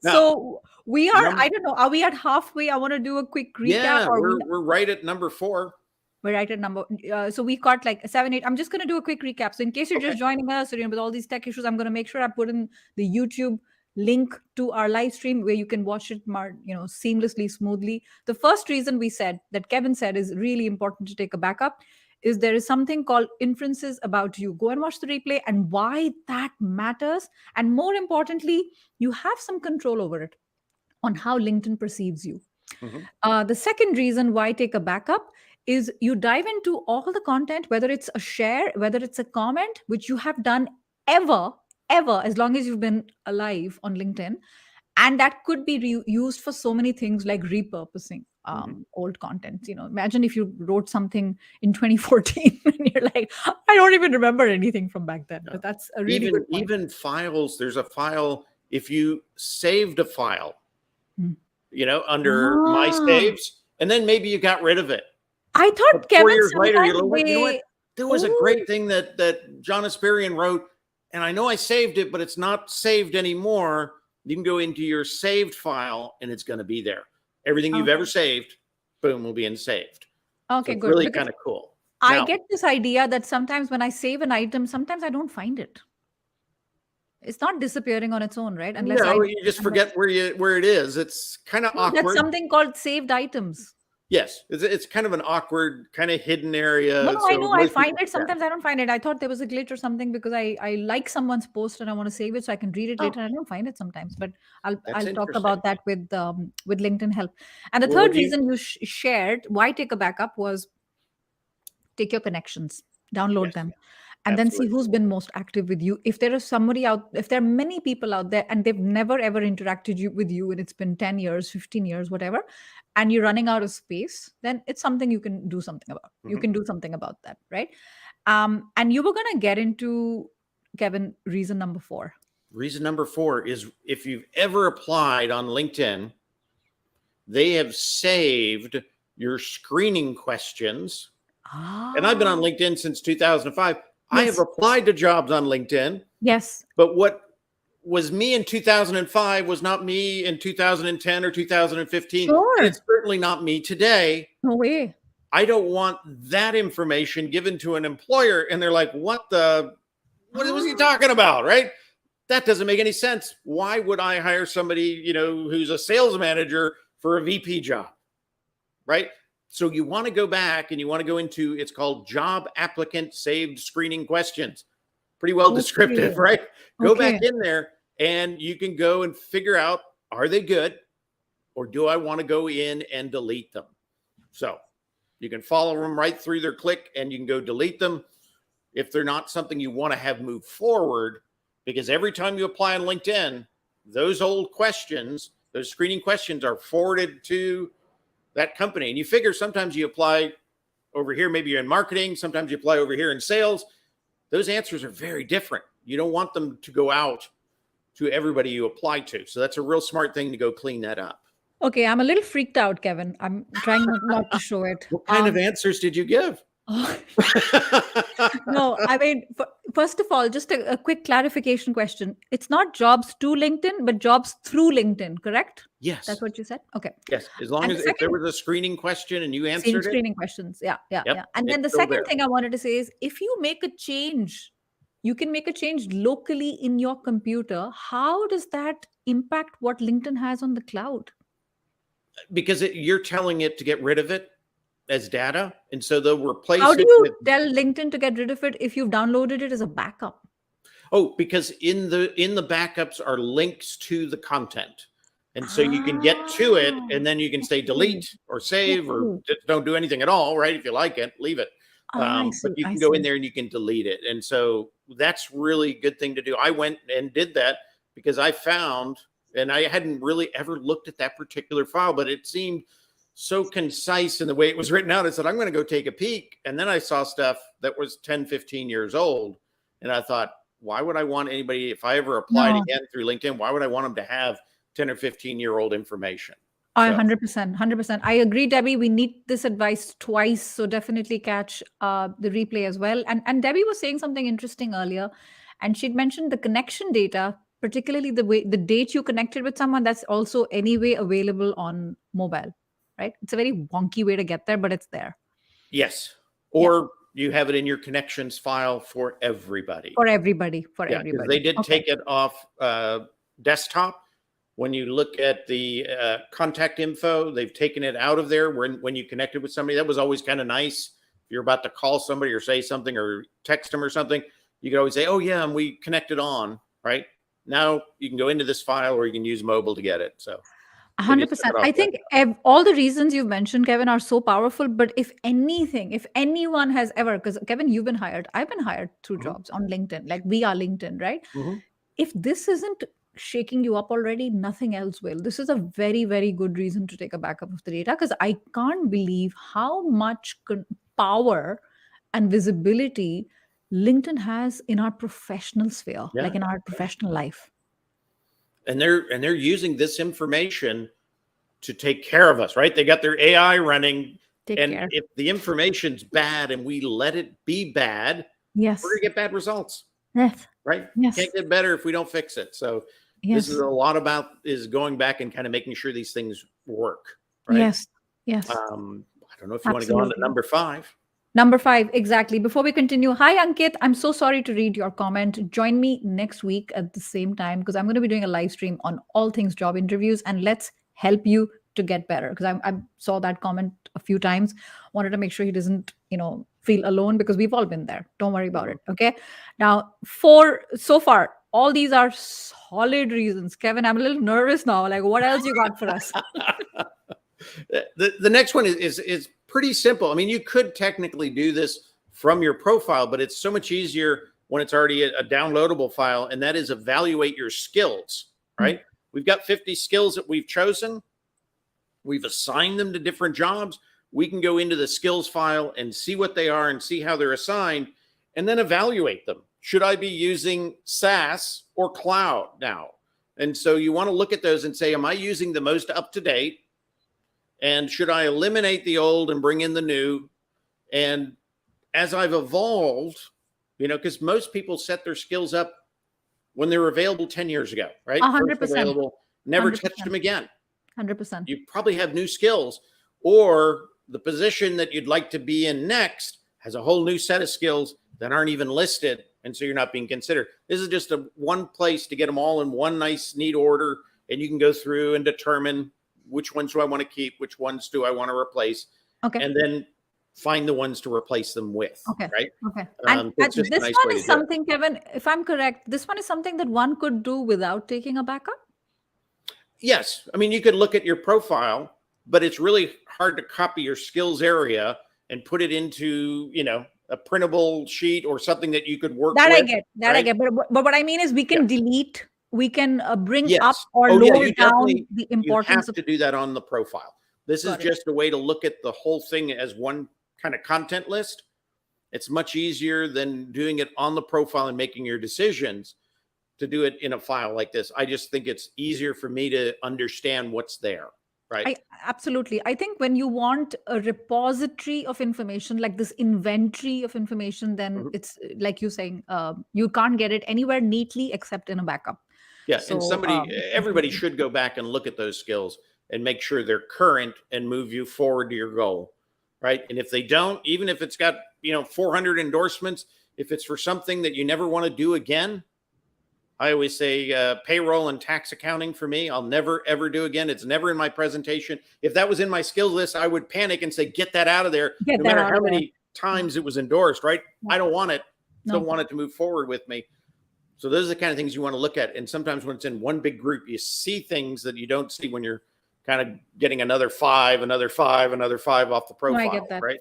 [SPEAKER 1] Now, so we are, I don't know, are we at halfway? I want to do a quick recap.
[SPEAKER 2] Yeah, we're right at number 4.
[SPEAKER 1] We're right at number, so we got like 7, 8. I'm just going to do a quick recap. So in case you're just joining us, or, with all these tech issues, I'm going to make sure I put in the YouTube link to our live stream where you can watch it seamlessly, smoothly. The first reason we said that Kevin said is really important to take a backup is there is something called inferences about you. Go and watch the replay and why that matters. And more importantly, you have some control over it on how LinkedIn perceives you. The second reason why take a backup is you dive into all the content, whether it's a share, whether it's a comment, which you have done ever, as long as you've been alive on LinkedIn. And that could be used for so many things like repurposing old content. Imagine if you wrote something in 2014 and you're like, I don't even remember anything from back then. No. But that's a really good point.
[SPEAKER 2] Even files, there's a file, if you saved a file, under My Saves, and then maybe you got rid of it.
[SPEAKER 1] I thought Kevin
[SPEAKER 2] 4 years later, you know what? There was a great thing that John Asperian wrote, and I know I saved it, but it's not saved anymore. You can go into your saved file, and it's going to be there. Everything you've ever saved, boom, will be in saved.
[SPEAKER 1] Okay,
[SPEAKER 2] so
[SPEAKER 1] good.
[SPEAKER 2] Really kind of cool.
[SPEAKER 1] I get this idea that sometimes when I save an item, sometimes I don't find it. It's not disappearing on its own, right?
[SPEAKER 2] Unless you just forget where it is. It's kind of awkward.
[SPEAKER 1] That's something called saved items.
[SPEAKER 2] Yes, it's kind of an awkward, kind of hidden area.
[SPEAKER 1] No, I know. I find it. Sometimes I don't find it. I thought there was a glitch or something because I like someone's post and I want to save it so I can read it later. I don't find it sometimes, but I'll talk about that with LinkedIn help. And the third reason you shared why take a backup was take your connections, download them. and then see
[SPEAKER 2] Absolutely.
[SPEAKER 1] who's been most active with you. If there is somebody out, if there are many people out there and they've never ever interacted with you and it's been 10 years, 15 years, whatever, and you're running out of space, then it's something you can do something about. You
[SPEAKER 2] Mhm.
[SPEAKER 1] can do something about that, right? And you were going to get into, Kevin, reason number 4.
[SPEAKER 2] Reason number 4 is if you've ever applied on LinkedIn, they have saved your screening questions. And I've been on
[SPEAKER 1] Ah,
[SPEAKER 2] LinkedIn since 2005. I have
[SPEAKER 1] yes,
[SPEAKER 2] applied to jobs on LinkedIn,
[SPEAKER 1] yes,
[SPEAKER 2] but what was me in 2005 was not me in 2010 or 2015. And
[SPEAKER 1] sure.
[SPEAKER 2] it's certainly not me today.
[SPEAKER 1] No way.
[SPEAKER 2] I don't want that information given to an employer. And they're like, what was he
[SPEAKER 1] Ah,
[SPEAKER 2] talking about? Right? That doesn't make any sense. Why would I hire somebody, who's a sales manager for a VP job? Right? So you want to go back and you want to go into, it's called job applicant saved screening questions. Pretty well
[SPEAKER 1] okay,
[SPEAKER 2] descriptive, right? Go back
[SPEAKER 1] okay.
[SPEAKER 2] in there and you can go and figure out, are they good? Or do I want to go in and delete them? So you can follow them right through their click and you can go delete them if they're not something you want to have move forward. Because every time you apply on LinkedIn, those old questions, those screening questions are forwarded to that company. And you figure sometimes you apply over here, maybe you're in marketing, sometimes you apply over here in sales. Those answers are very different. You don't want them to go out to everybody you apply to. So that's a real smart thing to go clean that up.
[SPEAKER 1] Okay, I'm a little freaked out, Kevin. I'm trying not to show it.
[SPEAKER 2] What kind of answers did you give?
[SPEAKER 1] No, I mean, first of all, just a quick clarification question. It's not jobs to LinkedIn, but jobs through LinkedIn, correct?
[SPEAKER 2] Yes.
[SPEAKER 1] That's what you said? Okay.
[SPEAKER 2] Yes. As long
[SPEAKER 1] And
[SPEAKER 2] as
[SPEAKER 1] the
[SPEAKER 2] if there
[SPEAKER 1] second
[SPEAKER 2] was a screening question and you answered it,
[SPEAKER 1] screening questions. Yeah, yeah,
[SPEAKER 2] yep,
[SPEAKER 1] yeah. And then
[SPEAKER 2] it's
[SPEAKER 1] the
[SPEAKER 2] still
[SPEAKER 1] second
[SPEAKER 2] there.
[SPEAKER 1] thing I wanted to say is if you make a change, you can make a change locally in your computer. How does that impact what LinkedIn has on the cloud?
[SPEAKER 2] Because you're telling it to get rid of it as data. And so they'll
[SPEAKER 1] How
[SPEAKER 2] replace
[SPEAKER 1] do
[SPEAKER 2] it with,
[SPEAKER 1] you tell LinkedIn to get rid of it if you've downloaded it as a backup?
[SPEAKER 2] because in the backups are links to the content. And so you can get to it
[SPEAKER 1] Ah,
[SPEAKER 2] and then you can say
[SPEAKER 1] okay.
[SPEAKER 2] delete or save or
[SPEAKER 1] Okay.
[SPEAKER 2] just don't do anything at all, right? If you like it, leave it.
[SPEAKER 1] Ah, I
[SPEAKER 2] But
[SPEAKER 1] see.
[SPEAKER 2] you
[SPEAKER 1] I
[SPEAKER 2] can go in
[SPEAKER 1] see.
[SPEAKER 2] there and you can delete it. And so that's really good thing to do. I went and did that because I found, and I hadn't really ever looked at that particular file, but it seemed so concise in the way it was written out. I said, I'm going to go take a peek. And then I saw stuff that was 10, 15 years old. And I thought, why would I want anybody, if I ever applied
[SPEAKER 1] No,
[SPEAKER 2] again through LinkedIn, why would I want them to have 10 or 15-year-old information?
[SPEAKER 1] I
[SPEAKER 2] So
[SPEAKER 1] 100%, 100%. I agree, Debbie. We need this advice twice, so definitely catch the replay as well. And Debbie was saying something interesting earlier, and she'd mentioned the connection data, particularly the date you connected with someone. That's also anyway available on mobile, right? It's a very wonky way to get there, but it's there.
[SPEAKER 2] yes,
[SPEAKER 1] Yeah,
[SPEAKER 2] or you have it in your connections file for everybody.
[SPEAKER 1] for everybody, for
[SPEAKER 2] Yeah, because they
[SPEAKER 1] everybody.
[SPEAKER 2] did
[SPEAKER 1] Okay.
[SPEAKER 2] take it off desktop. When you look at the contact info, they've taken it out of there. When you connected with somebody, that was always kind of nice. If you're about to call somebody or say something or text them or something, you could always say, "Oh yeah, and we connected on." Right now, you can go into this file or you can use mobile to get it. So they just took
[SPEAKER 1] 100%.
[SPEAKER 2] it off
[SPEAKER 1] I
[SPEAKER 2] desktop.
[SPEAKER 1] think all the reasons you've mentioned, Kevin, are so powerful. But if anything, if anyone has ever, because Kevin, you've been hired, I've been hired through
[SPEAKER 2] Mhm,
[SPEAKER 1] jobs on LinkedIn, like we are LinkedIn, right?
[SPEAKER 2] mhm.
[SPEAKER 1] If this isn't shaking you up already, nothing else will. This is a very, very good reason to take a backup of the data because I can't believe how much power and visibility LinkedIn has in our professional sphere,
[SPEAKER 2] Yeah,
[SPEAKER 1] like in our professional life.
[SPEAKER 2] and they're using this information to take care of us, right? They got their AI running.
[SPEAKER 1] Take
[SPEAKER 2] And
[SPEAKER 1] care.
[SPEAKER 2] if the information's bad and we let it be bad, we're going
[SPEAKER 1] Yes.
[SPEAKER 2] to get bad results,
[SPEAKER 1] Yes.
[SPEAKER 2] right?
[SPEAKER 1] Yes.
[SPEAKER 2] Can't get better if we don't fix it. So this is
[SPEAKER 1] Yes.
[SPEAKER 2] a lot about is going back and kind of making sure these things work, right?
[SPEAKER 1] Yes. Yes.
[SPEAKER 2] I don't know if you want to go on to
[SPEAKER 1] Absolutely.
[SPEAKER 2] number 5.
[SPEAKER 1] Number 5, exactly. Before we continue, hi Ankit. I'm so sorry to read your comment. Join me next week at the same time because I'm going to be doing a live stream on all things job interviews and let's help you to get better. Because I saw that comment a few times. Wanted to make sure he doesn't, feel alone because we've all been there. Don't worry about it. Okay. Now, so far, all these are solid reasons. Kevin, I'm a little nervous now. Like, what else you got for us?
[SPEAKER 2] The next one is pretty simple. I mean, you could technically do this from your profile, but it's so much easier when it's already a downloadable file, and that is evaluate your skills, right? We've got 50 skills that we've chosen. We've assigned them to different jobs. We can go into the skills file and see what they are and see how they're assigned, and then evaluate them. Should I be using SaaS or cloud now? And so you want to look at those and say, am I using the most up to date? And should I eliminate the old and bring in the new? And as I've evolved, because most people set their skills up when they were available 10 years ago, right?
[SPEAKER 1] 100%.
[SPEAKER 2] First available, never
[SPEAKER 1] 100%.
[SPEAKER 2] touched them again.
[SPEAKER 1] 100%.
[SPEAKER 2] You probably have new skills, or the position that you'd like to be in next has a whole new set of skills that aren't even listed. And so you're not being considered. This is just one place to get them all in one nice, neat order. And you can go through and determine which ones do I want to keep, which ones do I want to replace.
[SPEAKER 1] Okay.
[SPEAKER 2] And then find the ones to replace them with.
[SPEAKER 1] Okay.
[SPEAKER 2] Right.
[SPEAKER 1] Okay. And this one is something, Kevin, if I'm correct, this one is something that one could do without taking a backup?
[SPEAKER 2] Yes. I mean, you could look at your profile, but it's really hard to copy your skills area and put it into, a printable sheet or something that you could work with.
[SPEAKER 1] I get. I get. But what I mean is we can delete, we can bring up or
[SPEAKER 2] lower
[SPEAKER 1] down the importance.
[SPEAKER 2] You have to do that on the profile. This is just a way to look at the whole thing as one kind of content list. It's much easier than doing it on the profile and making your decisions to do it in a file like this. I just think it's easier for me to understand what's there. Right.
[SPEAKER 1] Absolutely. I think when you want a repository of information, like this inventory of information, then it's like you saying, you can't get it anywhere neatly except in a backup.
[SPEAKER 2] Yeah. So, and everybody should go back and look at those skills and make sure they're current and move you forward to your goal. Right. And if they don't, even if it's got, 400 endorsements, if it's for something that you never want to do again, I always say payroll and tax accounting for me, I'll never, ever do again. It's never in my presentation. If that was in my skills list, I would panic and say, get that out of there. No matter how many times it was endorsed, right? I don't want it. Don't want it to move forward with me. So those are the kind of things you want to look at. And sometimes when it's in one big group, you see things that you don't see when you're kind of getting another five off the profile.
[SPEAKER 1] I get that.
[SPEAKER 2] Right?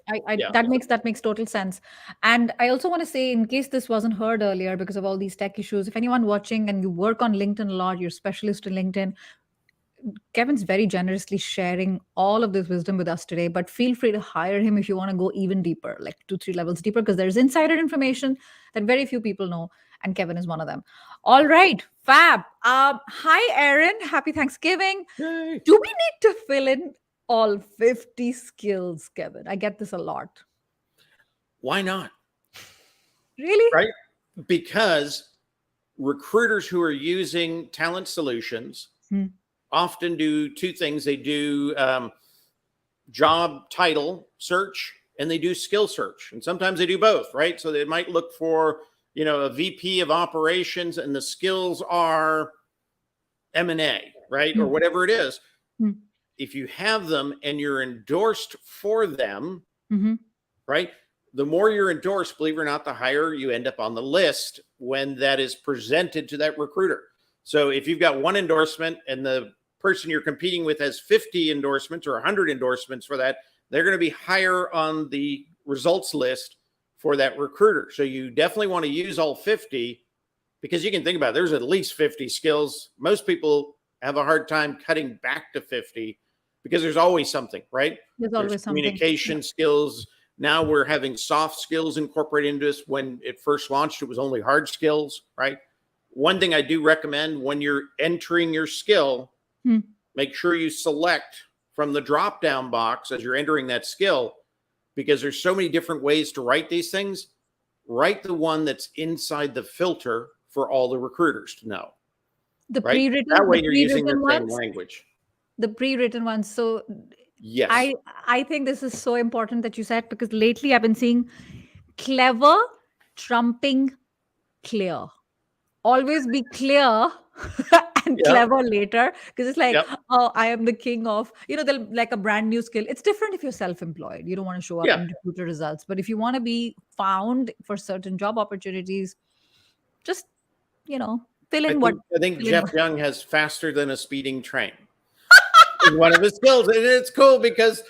[SPEAKER 1] That makes total sense. And I also want to say, in case this wasn't heard earlier because of all these tech issues, if anyone watching and you work on LinkedIn a lot, you're a specialist in LinkedIn, Kevin's very generously sharing all of this wisdom with us today, but feel free to hire him if you want to go even deeper, like 2-3 levels deeper, because there's insider information that very few people know. And Kevin is one of them. All right, fab. Hi, Aaron. Happy Thanksgiving.
[SPEAKER 2] Yay.
[SPEAKER 1] Do we need to fill in all 50 skills, Kevin? I get this a lot.
[SPEAKER 2] Why not?
[SPEAKER 1] Really?
[SPEAKER 2] Right? Because recruiters who are using talent solutions often do two things. They do job title search and they do skill search. And sometimes they do both, right? So they might look for a VP of operations and the skills are M&A, right? Or whatever it is. If you have them and you're endorsed for them, right? The more you're endorsed, believe it or not, the higher you end up on the list when that is presented to that recruiter. So if you've got one endorsement and the person you're competing with has 50 endorsements or 100 endorsements for that, they're going to be higher on the results list for that recruiter. So you definitely want to use all 50 because you can think about it, there's at least 50 skills. Most people have a hard time cutting back to 50 because there's always something, right?
[SPEAKER 1] There's always something.
[SPEAKER 2] Communication skills. Now we're having soft skills incorporated into this. When it first launched, it was only hard skills, right? One thing I do recommend when you're entering your skill, make sure you select from the drop-down box as you're entering that skill, because there's so many different ways to write these things. Write the one that's inside the filter for all the recruiters to know.
[SPEAKER 1] The pre-written,
[SPEAKER 2] that way you're using the same language.
[SPEAKER 1] The pre-written ones. So
[SPEAKER 2] yes,
[SPEAKER 1] I think this is so important that you said, because lately I've been seeing clever trumping clear. Always be clear and clever later, because it's like, oh, I am the king of, they'll like a brand new skill. It's different if you're self-employed. You don't want to show up in recruiter results. But if you want to be found for certain job opportunities, just, fill in what.
[SPEAKER 2] I think Jeff Young has faster than a speeding train. One of his skills. And it's cool because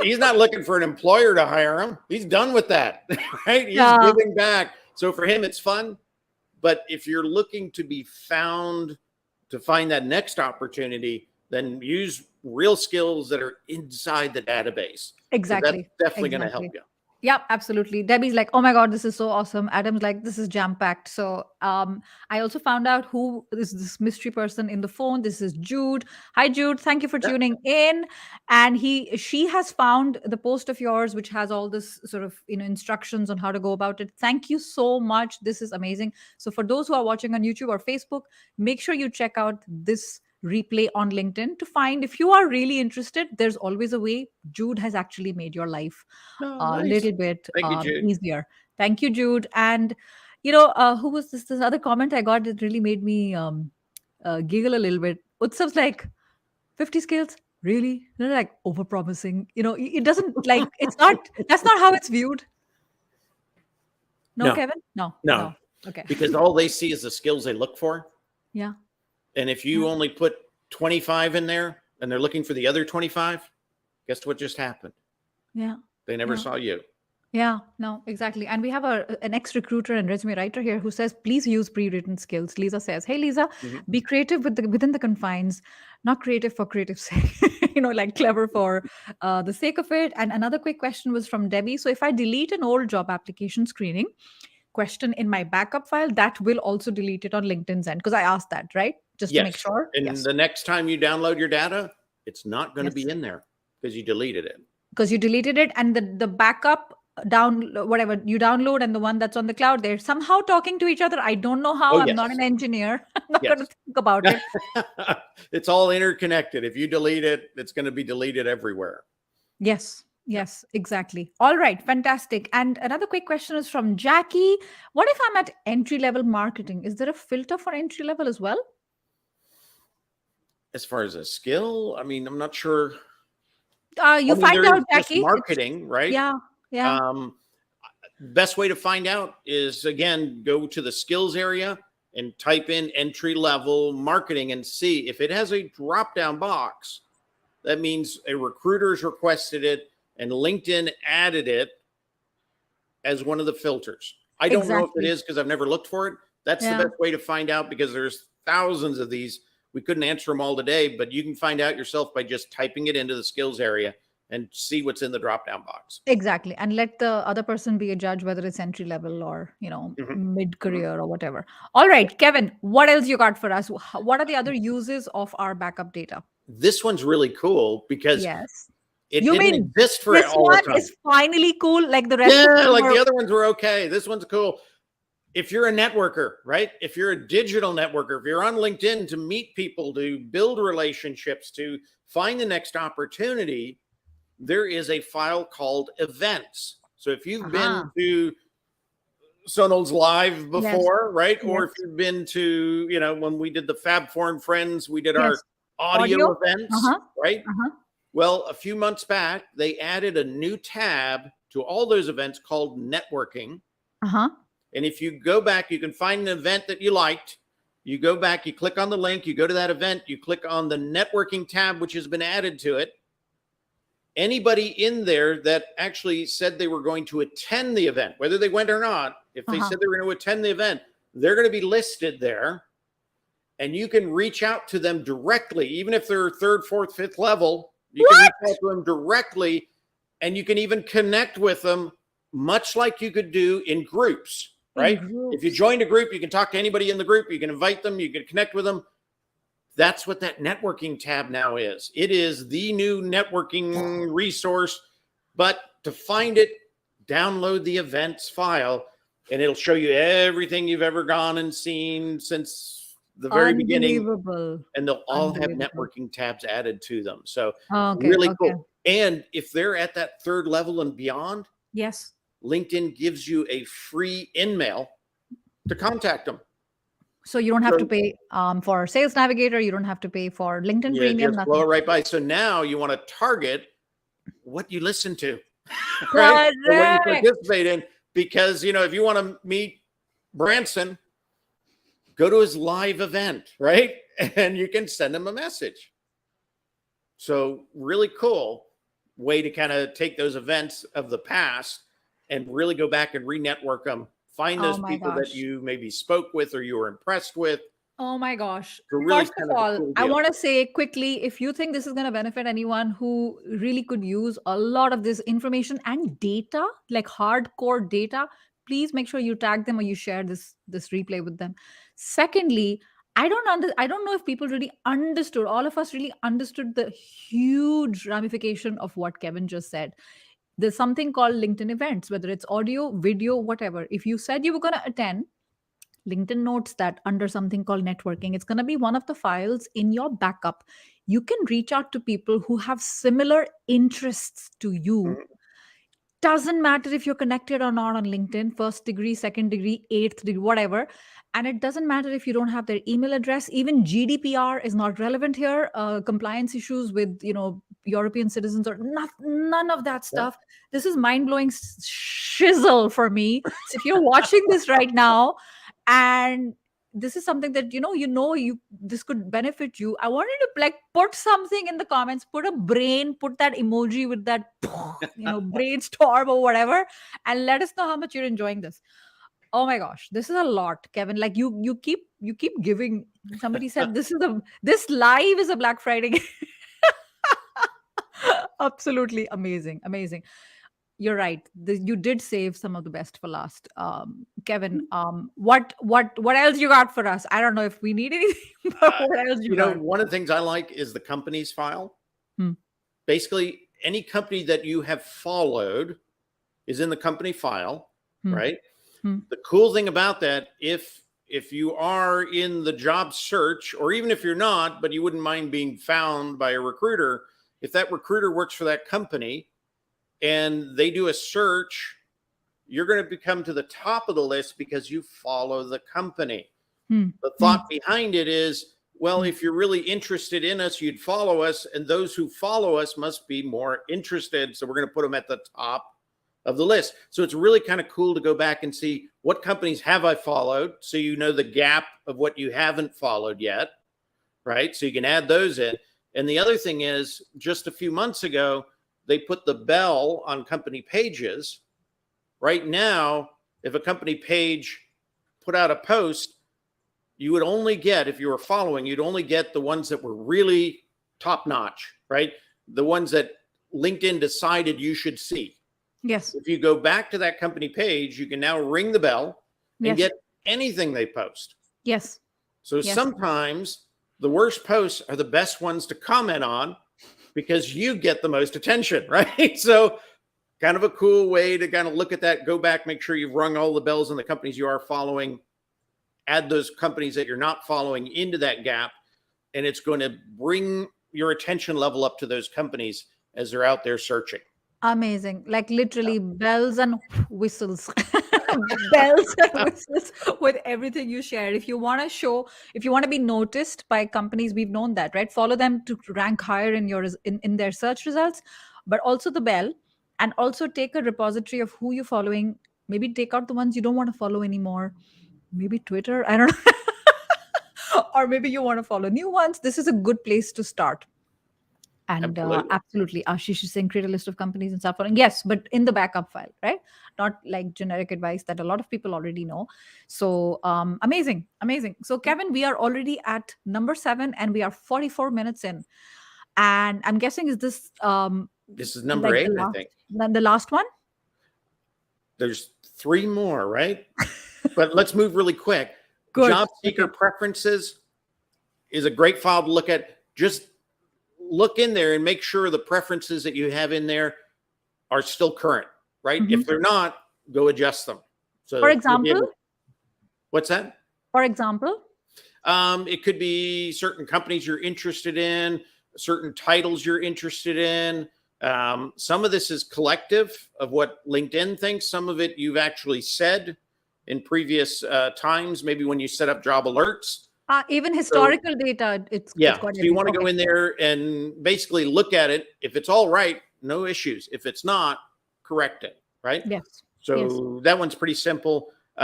[SPEAKER 2] he's not looking for an employer to hire him. He's done with that, right? He's
[SPEAKER 1] Yeah,
[SPEAKER 2] giving back. So for him, it's fun. But if you're looking to be found, to find that next opportunity, then use real skills that are inside the database, because that's
[SPEAKER 1] exactly.
[SPEAKER 2] definitely going to help
[SPEAKER 1] Exactly.
[SPEAKER 2] you.
[SPEAKER 1] Yep, absolutely. Debbie's like, oh my God, this is so awesome. Adam's like, this is jam-packed. So I also found out who is this mystery person in the phone. This is Jude. Hi, Jude. Thank you for
[SPEAKER 2] Yeah.
[SPEAKER 1] tuning in. And she has found the post of yours, which has all this sort of, instructions on how to go about it. Thank you so much. This is amazing. So for those who are watching on YouTube or Facebook, make sure you check out this replay on LinkedIn to find, if you are really interested, there's always a way. Jude has actually made your life
[SPEAKER 2] Oh,
[SPEAKER 1] a
[SPEAKER 2] nice.
[SPEAKER 1] little bit
[SPEAKER 2] Thank you, Jude.
[SPEAKER 1] easier. Thank you, Jude. And who was this? This other comment I got that really made me giggle a little bit. Utsav's like 50 scales, really? They're like over promising. It doesn't like it's not. That's not how it's viewed. No,
[SPEAKER 2] No,
[SPEAKER 1] Kevin. No,
[SPEAKER 2] no,
[SPEAKER 1] no. Okay.
[SPEAKER 2] because all they see is the skills they look for.
[SPEAKER 1] Yeah.
[SPEAKER 2] And if
[SPEAKER 1] Yeah.
[SPEAKER 2] you only put 25 in there and they're looking for the other 25, guess what just happened?
[SPEAKER 1] Yeah.
[SPEAKER 2] They never
[SPEAKER 1] Yeah.
[SPEAKER 2] saw you.
[SPEAKER 1] Yeah, no, exactly. And we have an ex-recruiter and resume writer here who says, please use pre-written skills. Lisa says, hey, Lisa,
[SPEAKER 2] Mhm.
[SPEAKER 1] be creative within the confines, not creative for creative sake, like clever for the sake of it. And another quick question was from Debbie. So if I delete an old job application screening question in my backup file, that will also delete it on LinkedIn's end. Because I asked that, right? Just to make
[SPEAKER 2] Yes.
[SPEAKER 1] sure.
[SPEAKER 2] And
[SPEAKER 1] Yes.
[SPEAKER 2] the next time you download your data, it's not going to
[SPEAKER 1] Yes.
[SPEAKER 2] be in there because you deleted it.
[SPEAKER 1] Because you deleted it, and the backup whatever you download and the one that's on the cloud, they're somehow talking to each other. I don't know how.
[SPEAKER 2] Oh,
[SPEAKER 1] I'm not
[SPEAKER 2] yes.
[SPEAKER 1] an engineer. I'm not going to
[SPEAKER 2] Yes.
[SPEAKER 1] think about it.
[SPEAKER 2] It's all interconnected. If you delete it, it's going to be deleted everywhere.
[SPEAKER 1] Yes, exactly. All right, fantastic. And another quick question is from Jackie. What if I'm at entry level marketing? Is there a filter for entry level as well?
[SPEAKER 2] As far as a skill, I mean, I'm not sure.
[SPEAKER 1] You find
[SPEAKER 2] There
[SPEAKER 1] out,
[SPEAKER 2] is just
[SPEAKER 1] Jackie.
[SPEAKER 2] marketing, right?
[SPEAKER 1] Yeah.
[SPEAKER 2] Best way to find out is, again, go to the skills area and type in entry level marketing and see if it has a drop down box. That means a recruiter's requested it and LinkedIn added it as one of the filters. I don't know if it
[SPEAKER 1] Exactly.
[SPEAKER 2] is because I've never looked for it. That's the
[SPEAKER 1] Yeah.
[SPEAKER 2] best way to find out, because there's thousands of these. We couldn't answer them all today, but you can find out yourself by just typing it into the skills area and see what's in the drop down box.
[SPEAKER 1] Exactly. And let the other person be a judge whether it's entry level or,
[SPEAKER 2] Mhm.
[SPEAKER 1] mid
[SPEAKER 2] Mhm.
[SPEAKER 1] career or whatever. All right, Kevin, what else you got for us? What are the other uses of our backup data?
[SPEAKER 2] This one's really cool because
[SPEAKER 1] Yes.
[SPEAKER 2] it
[SPEAKER 1] You
[SPEAKER 2] didn't
[SPEAKER 1] mean
[SPEAKER 2] exist for
[SPEAKER 1] this
[SPEAKER 2] all the
[SPEAKER 1] one
[SPEAKER 2] time.
[SPEAKER 1] is finally cool, like the rest of
[SPEAKER 2] Yeah,
[SPEAKER 1] them
[SPEAKER 2] like
[SPEAKER 1] were?
[SPEAKER 2] the other ones were okay. This one's cool. If you're a networker, right? If you're a digital networker, if you're on LinkedIn to meet people, to build relationships, to find the next opportunity, there is a file called events. So if you've been
[SPEAKER 1] Aha.
[SPEAKER 2] to Sonal's Live
[SPEAKER 1] Yes.
[SPEAKER 2] before, right? Or
[SPEAKER 1] Yes.
[SPEAKER 2] if you've been to, when we did the Fab Foreign Friends, we did our
[SPEAKER 1] Yes. Audio?
[SPEAKER 2] audio events,
[SPEAKER 1] Uh-huh.
[SPEAKER 2] right?
[SPEAKER 1] Uh-huh.
[SPEAKER 2] Well, a few months back, they added a new tab to all those events called networking.
[SPEAKER 1] Uh-huh.
[SPEAKER 2] And if you go back, you can find an event that you liked. You go back, you click on the link, you go to that event, you click on the networking tab, which has been added to it. Anybody in there that actually said they were going to attend the event, whether they went or not, if they said they were going to attend the event, they're going to be listed there. And you can reach out to them directly, even if they're third, fourth, fifth level. You can reach out to them directly, and you can even connect with them, much like you could do in groups, right? If you joined a group, you can talk to anybody in the group. You can invite them. You can connect with them. That's what that networking tab now is. It is the new networking resource. But to find it, download the events file, and it'll show you everything you've ever gone and seen since the very beginning.
[SPEAKER 1] Unbelievable.
[SPEAKER 2] And they'll all have
[SPEAKER 1] Unbelievable.
[SPEAKER 2] networking tabs added to them. So
[SPEAKER 1] Okay.
[SPEAKER 2] really
[SPEAKER 1] Okay.
[SPEAKER 2] cool. And if they're at that third level and beyond,
[SPEAKER 1] Yes.
[SPEAKER 2] LinkedIn gives you a free in-mail to contact them.
[SPEAKER 1] So you don't have to
[SPEAKER 2] So-
[SPEAKER 1] pay for Sales Navigator. You don't have to pay for LinkedIn
[SPEAKER 2] Yeah,
[SPEAKER 1] Premium.
[SPEAKER 2] just
[SPEAKER 1] Nothing.
[SPEAKER 2] blow it right by. So now you want to target what you listen to, right? Or what you
[SPEAKER 1] Correct.
[SPEAKER 2] participate in. Because, if you want to meet Branson, go to his live event, right? And you can send him a message. So really cool. way to kind of take those events of the past and really go back and re-network them. Find
[SPEAKER 1] Oh
[SPEAKER 2] those
[SPEAKER 1] my
[SPEAKER 2] people that
[SPEAKER 1] gosh.
[SPEAKER 2] you maybe spoke with or you were impressed with.
[SPEAKER 1] Oh my gosh.
[SPEAKER 2] For really
[SPEAKER 1] First of
[SPEAKER 2] kind of a
[SPEAKER 1] all,
[SPEAKER 2] cool
[SPEAKER 1] I
[SPEAKER 2] deal.
[SPEAKER 1] want to say quickly, if you think this is going to benefit anyone who really could use a lot of this information and data, like hardcore data, please make sure you tag them or you share this replay with them. Secondly, I don't know if people really understood, all of us really understood the huge ramification of what Kevin just said. There's something called LinkedIn events, whether it's audio, video, whatever. If you said you were going to attend, LinkedIn notes that under something called networking. It's going to be one of the files in your backup. You can reach out to people who have similar interests to you.
[SPEAKER 2] Mhm.
[SPEAKER 1] Doesn't matter if you're connected or not on LinkedIn, first degree, second degree, eighth degree, whatever. And it doesn't matter if you don't have their email address. Even GDPR is not relevant here. Compliance issues with, European citizens or none of that
[SPEAKER 2] Yeah.
[SPEAKER 1] stuff. This is mind blowing shizzle for me. So if you're watching this right now, and this is something that you this could benefit you, I wanted to like put something in the comments, put a brain, put that emoji with that brainstorm or whatever, and let us know how much you're enjoying this. Oh my gosh, this is a lot, Kevin. Like you keep giving. Somebody said this live is a Black Friday. Absolutely amazing, amazing. You're right. You did save some of the best for last, Kevin. What else you got for us? I don't know if we need anything, but
[SPEAKER 2] Uh,
[SPEAKER 1] what else you got?
[SPEAKER 2] one of the things I like is the companies file.
[SPEAKER 1] Hmm.
[SPEAKER 2] Basically, any company that you have followed is in the company file,
[SPEAKER 1] Hmm.
[SPEAKER 2] right?
[SPEAKER 1] Hmm.
[SPEAKER 2] The cool thing about that, if you are in the job search, or even if you're not, but you wouldn't mind being found by a recruiter, if that recruiter works for that company and they do a search, you're going to become to the top of the list because you follow the company.
[SPEAKER 1] Hmm.
[SPEAKER 2] The
[SPEAKER 1] Hmm.
[SPEAKER 2] thought behind it is, well,
[SPEAKER 1] Hmm.
[SPEAKER 2] if you're really interested in us, you'd follow us, and those who follow us must be more interested. So we're going to put them at the top of the list. So it's really kind of cool to go back and see what companies have I followed, so you know the gap of what you haven't followed yet, right? So you can add those in. And the other thing is, just a few months ago, they put the bell on company pages. Right now, if a company page put out a post, you would only get, if you were following, you'd only get the ones that were really top notch, right? The ones that LinkedIn decided you should see.
[SPEAKER 1] Yes.
[SPEAKER 2] If you go back to that company page, you can now ring the bell and
[SPEAKER 1] Yes.
[SPEAKER 2] get anything they post.
[SPEAKER 1] Yes.
[SPEAKER 2] So
[SPEAKER 1] Yes.
[SPEAKER 2] sometimes the worst posts are the best ones to comment on because you get the most attention, right? So kind of a cool way to kind of look at that, go back, make sure you've rung all the bells on the companies you are following, add those companies that you're not following into that gap, and it's going to bring your attention level up to those companies as they're out there searching.
[SPEAKER 1] Amazing. Like literally bells and whistles. Bells and whistles with everything you share. If you want to if you want to be noticed by companies, we've known that, right? Follow them to rank higher in in their search results, but also the bell, and also take a repository of who you're following. Maybe take out the ones you don't want to follow anymore. Maybe Twitter, I don't know. Or maybe you want to follow new ones. This is a good place to start. And
[SPEAKER 2] Absolutely.
[SPEAKER 1] absolutely, Ashish is saying create a list of companies and stuff. Yes, but in the backup file, right? Not like generic advice that a lot of people already know. So amazing, amazing. So Kevin, we are already at number 7, and we are 44 minutes in. And I'm guessing is this
[SPEAKER 2] This is number
[SPEAKER 1] like
[SPEAKER 2] 8, I think.
[SPEAKER 1] the last one?
[SPEAKER 2] There's 3 more, right? But let's move really quick.
[SPEAKER 1] Good.
[SPEAKER 2] Job seeker
[SPEAKER 1] Okay.
[SPEAKER 2] preferences is a great file to look at. Just look in there and make sure the preferences that you have in there are still current, right?
[SPEAKER 1] Mhm.
[SPEAKER 2] If they're not, go adjust them. So
[SPEAKER 1] For
[SPEAKER 2] you'll be
[SPEAKER 1] example,
[SPEAKER 2] able- what's that?
[SPEAKER 1] for example,
[SPEAKER 2] It could be certain companies you're interested in, certain titles you're interested in. Some of this is collective of what LinkedIn thinks. Some of it you've actually said in previous times, maybe when you set up job alerts.
[SPEAKER 1] even
[SPEAKER 2] So,
[SPEAKER 1] historical data, it's
[SPEAKER 2] yeah,
[SPEAKER 1] got
[SPEAKER 2] so you want to go
[SPEAKER 1] okay.
[SPEAKER 2] in there and basically look at it. If it's all right, no issues. If it's not, correct it, right?
[SPEAKER 1] Yes.
[SPEAKER 2] So
[SPEAKER 1] Yes.
[SPEAKER 2] that one's pretty simple. We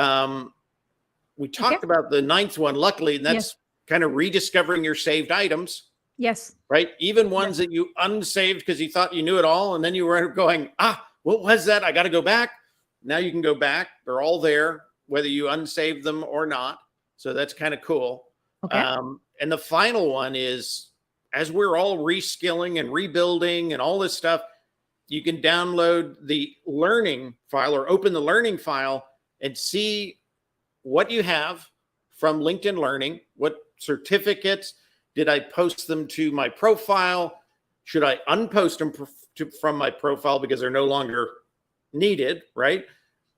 [SPEAKER 1] Okay.
[SPEAKER 2] talked about the 9th one, luckily, and
[SPEAKER 1] Yes.
[SPEAKER 2] that's kind of rediscovering your saved items.
[SPEAKER 1] Yes.
[SPEAKER 2] right? Even
[SPEAKER 1] Yes.
[SPEAKER 2] ones that you unsaved because you thought you knew it all, and then you were going, what was that? I got to go back. Now you can go back. They're all there, whether you unsaved them or not. So that's kind of cool.
[SPEAKER 1] Okay.
[SPEAKER 2] And the final one is, as we're all reskilling and rebuilding and all this stuff, you can download the learning file or open the learning file and see what you have from LinkedIn Learning, what certificates. Did I post them to my profile? Should I unpost them from my profile because they're no longer needed, right?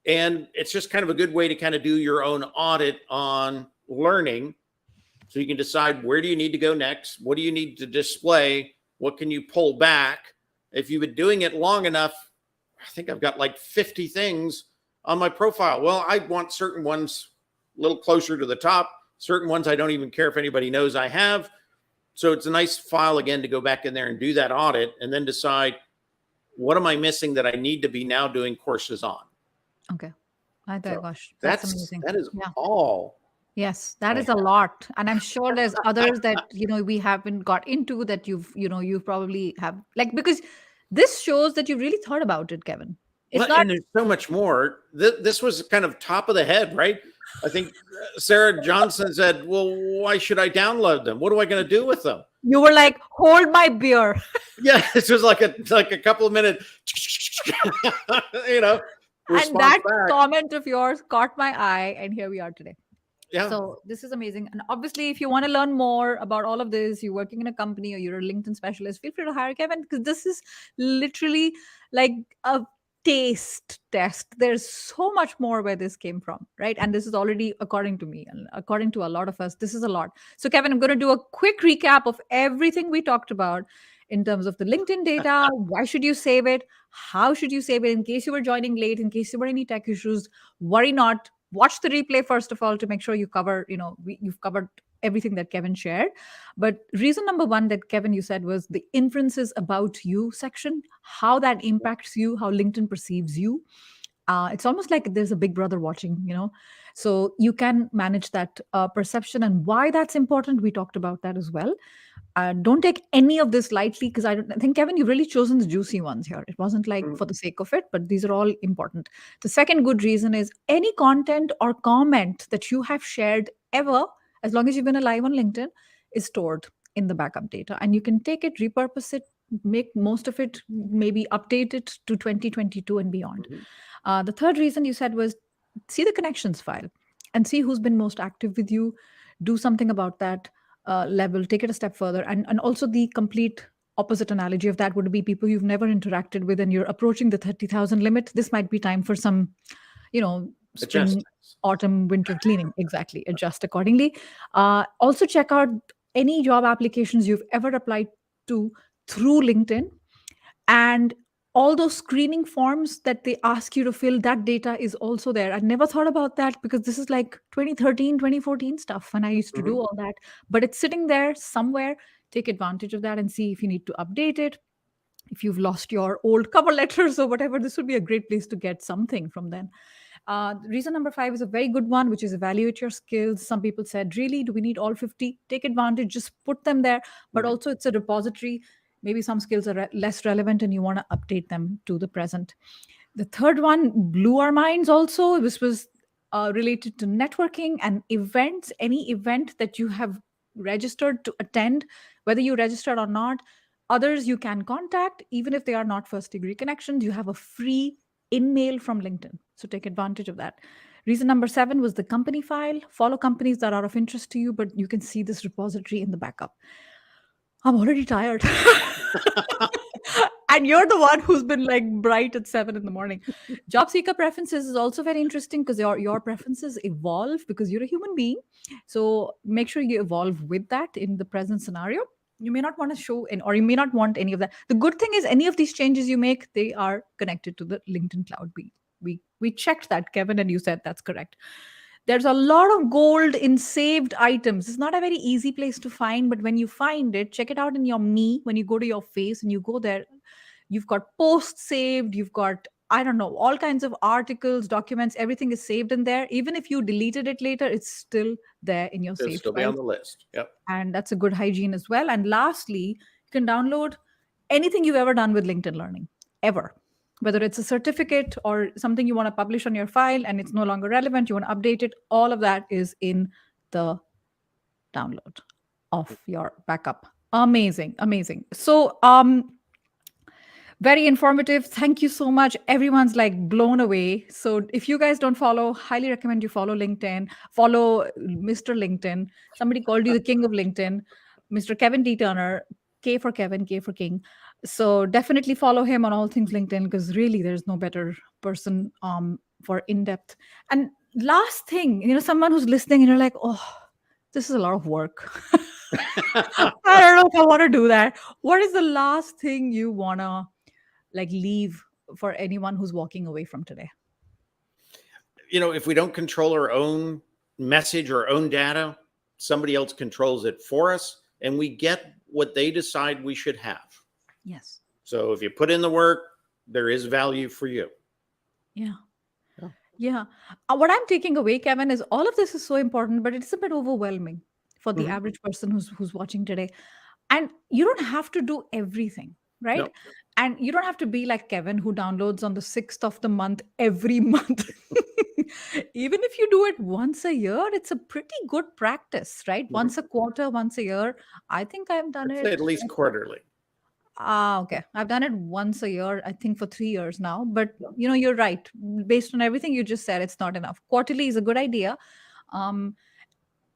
[SPEAKER 2] And it's just kind of a good way to kind of do your own audit on learning. So you can decide, where do you need to go next? What do you need to display? What can you pull back? If you've been doing it long enough, I think I've got like 50 things on my profile. Well, I want certain ones a little closer to the top, certain ones I don't even care if anybody knows I have. So it's a nice file again to go back in there and do that audit and then decide, what am I missing that I need to be now doing courses on?
[SPEAKER 1] Okay.
[SPEAKER 2] So
[SPEAKER 1] Gosh, that's amazing.
[SPEAKER 2] that is
[SPEAKER 1] Yeah.
[SPEAKER 2] all
[SPEAKER 1] Yes, that
[SPEAKER 2] I
[SPEAKER 1] is a
[SPEAKER 2] have.
[SPEAKER 1] lot. And I'm sure there's others that, we haven't got into that you probably have, like, because this shows that you really thought about it, Kevin. It's
[SPEAKER 2] Well,
[SPEAKER 1] not.
[SPEAKER 2] and there's so much more. This was kind of top of the head, right? I think Sarah Johnson said, "Well, why should I download them? What am I going to do with them?"
[SPEAKER 1] You were like, hold my beer.
[SPEAKER 2] Yeah, this was like a couple of minute, you know,
[SPEAKER 1] And
[SPEAKER 2] response
[SPEAKER 1] that
[SPEAKER 2] back.
[SPEAKER 1] comment of yours caught my eye, and here we are today.
[SPEAKER 2] Yeah.
[SPEAKER 1] So this is amazing. And obviously, if you want to learn more about all of this, you're working in a company or you're a LinkedIn specialist, feel free to hire Kevin, because this is literally like a taste test. There's so much more where this came from, right? And this is already, according to me and according to a lot of us, this is a lot. So Kevin, I'm going to do a quick recap of everything we talked about in terms of the LinkedIn data. Why should you save it? How should you save it? In case you were joining late, in case there were any tech issues, worry not. Watch the replay first of all to make sure you cover, you've covered everything that Kevin shared. But reason number one that Kevin, you said, was the inferences about you section, how that impacts you, how LinkedIn perceives you. It's almost like there's a big brother watching. So you can manage that perception, and why that's important. We talked about that as well. Don't take any of this lightly, because I think, Kevin, you've really chosen the juicy ones here. It wasn't like for the sake of it, but these are all important. The second good reason is any content or comment that you have shared ever, as long as you've been alive on LinkedIn, is stored in the backup data, and you can take it, repurpose it, make most of it, maybe update it to 2022 and beyond.
[SPEAKER 2] Mhm.
[SPEAKER 1] The third reason you said was, see the connections file and see who's been most active with you. Do something about that level, take it a step further. And also, the complete opposite analogy of that would be people you've never interacted with and you're approaching the 30,000 limit. This might be time for some, spring,
[SPEAKER 2] Adjustments.
[SPEAKER 1] autumn, winter cleaning. Exactly. Adjust accordingly. Also, check out any job applications you've ever applied to through LinkedIn, and all those screening forms that they ask you to fill, that data is also there. I never thought about that, because this is like 2013, 2014 stuff when I used to do
[SPEAKER 2] Mhm.
[SPEAKER 1] all that, but it's sitting there somewhere. Take advantage of that and see if you need to update it. If you've lost your old cover letters or whatever, this would be a great place to get something from then. Reason number five is a very good one, which is evaluate your skills. Some people said, really, do we need all 50? Take advantage, just put them there. But
[SPEAKER 2] Mhm.
[SPEAKER 1] also, it's a repository. Maybe some skills are less relevant and you want to update them to the present. The third one blew our minds also. This was related to networking and events. Any event that you have registered to attend, whether you registered or not, others you can contact, even if they are not first degree connections. You have a free in-mail from LinkedIn. So take advantage of that. Reason number seven was the company file. Follow companies that are of interest to you, but you can see this repository in the backup. I'm already tired. And you're the one who's been like bright at 7 in the morning. Job seeker preferences is also very interesting, because your preferences evolve because you're a human being. So make sure you evolve with that in the present scenario. You may not want to show or you may not want any of that. The good thing is, any of these changes you make, they are connected to the LinkedIn cloud. We checked that, Kevin, and you said that's correct. There's a lot of gold in saved items. It's not a very easy place to find, but when you find it, check it out in your me. When you go to your face and you go there, you've got posts saved, you've got I don't know, all kinds of articles, documents, everything is saved in there. Even if you deleted it later, it's still there in your
[SPEAKER 2] It'll
[SPEAKER 1] saved
[SPEAKER 2] still be on
[SPEAKER 1] files.
[SPEAKER 2] the list. Yep.
[SPEAKER 1] And that's a good hygiene as well. And lastly, you can download anything you've ever done with LinkedIn Learning, ever. Whether it's a certificate or something you want to publish on your file and it's no longer relevant, you want to update it, all of that is in the download of your backup. Amazing, amazing. So, very informative. Thank you so much. Everyone's like blown away. So if you guys don't follow, highly recommend you follow LinkedIn. Follow Mr. LinkedIn. Somebody called you the king of LinkedIn, Mr. Kevin D. Turner. K for Kevin, K for King. So definitely follow him on all things LinkedIn because really there's no better person for in depth. And last thing, someone who's listening and you're like, oh, this is a lot of work. I don't know if I want to do that. What is the last thing you wanna like leave for anyone who's walking away from today?
[SPEAKER 2] If we don't control our own message or our own data, somebody else controls it for us, and we get what they decide we should have.
[SPEAKER 1] Yes.
[SPEAKER 2] So if you put in the work, there is value for you.
[SPEAKER 1] Yeah. Yeah. What I'm taking away, Kevin, is all of this is so important, but it's a bit overwhelming for the average person who's watching today. And you don't have to do everything, right?
[SPEAKER 2] No.
[SPEAKER 1] And you don't have to be like Kevin, who downloads on the 6th of the month every month. Even if you do it once a year, it's a pretty good practice, right? Once a quarter, once a year. I think I've done
[SPEAKER 2] I'd say
[SPEAKER 1] it.
[SPEAKER 2] at least quarterly.
[SPEAKER 1] Okay. I've done it once a year, I think for 3 years now. But you're right. Based on everything you just said, it's not enough. Quarterly is a good idea. Um,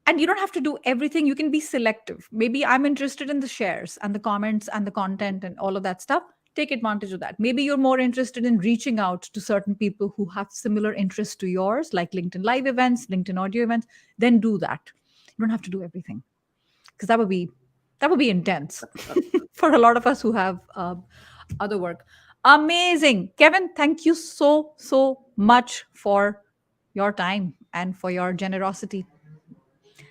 [SPEAKER 1] and you don't have to do everything. You can be selective. Maybe I'm interested in the shares and the comments and the content and all of that stuff. Take advantage of that. Maybe you're more interested in reaching out to certain people who have similar interests to yours, like LinkedIn Live events, LinkedIn audio events. Then do that. You don't have to do everything because that would be intense for a lot of us who have other work. Amazing, Kevin. Thank you so much for your time and for your generosity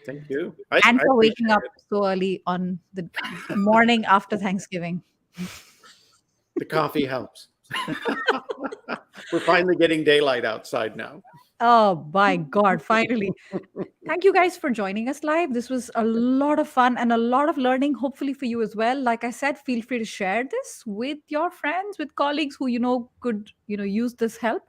[SPEAKER 2] Thank you. I
[SPEAKER 1] and for
[SPEAKER 2] appreciate
[SPEAKER 1] waking up
[SPEAKER 2] it.
[SPEAKER 1] so early on the morning after Thanksgiving.
[SPEAKER 2] The coffee helps. We're finally getting daylight outside now.
[SPEAKER 1] Oh my God, finally. Thank you guys for joining us live. This was a lot of fun and a lot of learning, hopefully for you as well. Like I said, feel free to share this with your friends, with colleagues who could use this help.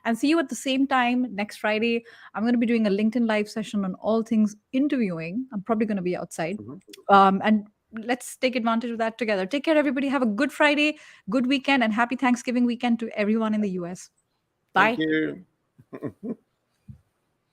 [SPEAKER 1] And see you at the same time next Friday. I'm going to be doing a LinkedIn live session on all things interviewing. I'm probably going to be outside.
[SPEAKER 2] Mhm.
[SPEAKER 1] And let's take advantage of that together. Take care, everybody. Have a good Friday, good weekend, and happy Thanksgiving weekend to everyone in the US.
[SPEAKER 2] Thank
[SPEAKER 1] Bye.
[SPEAKER 2] you.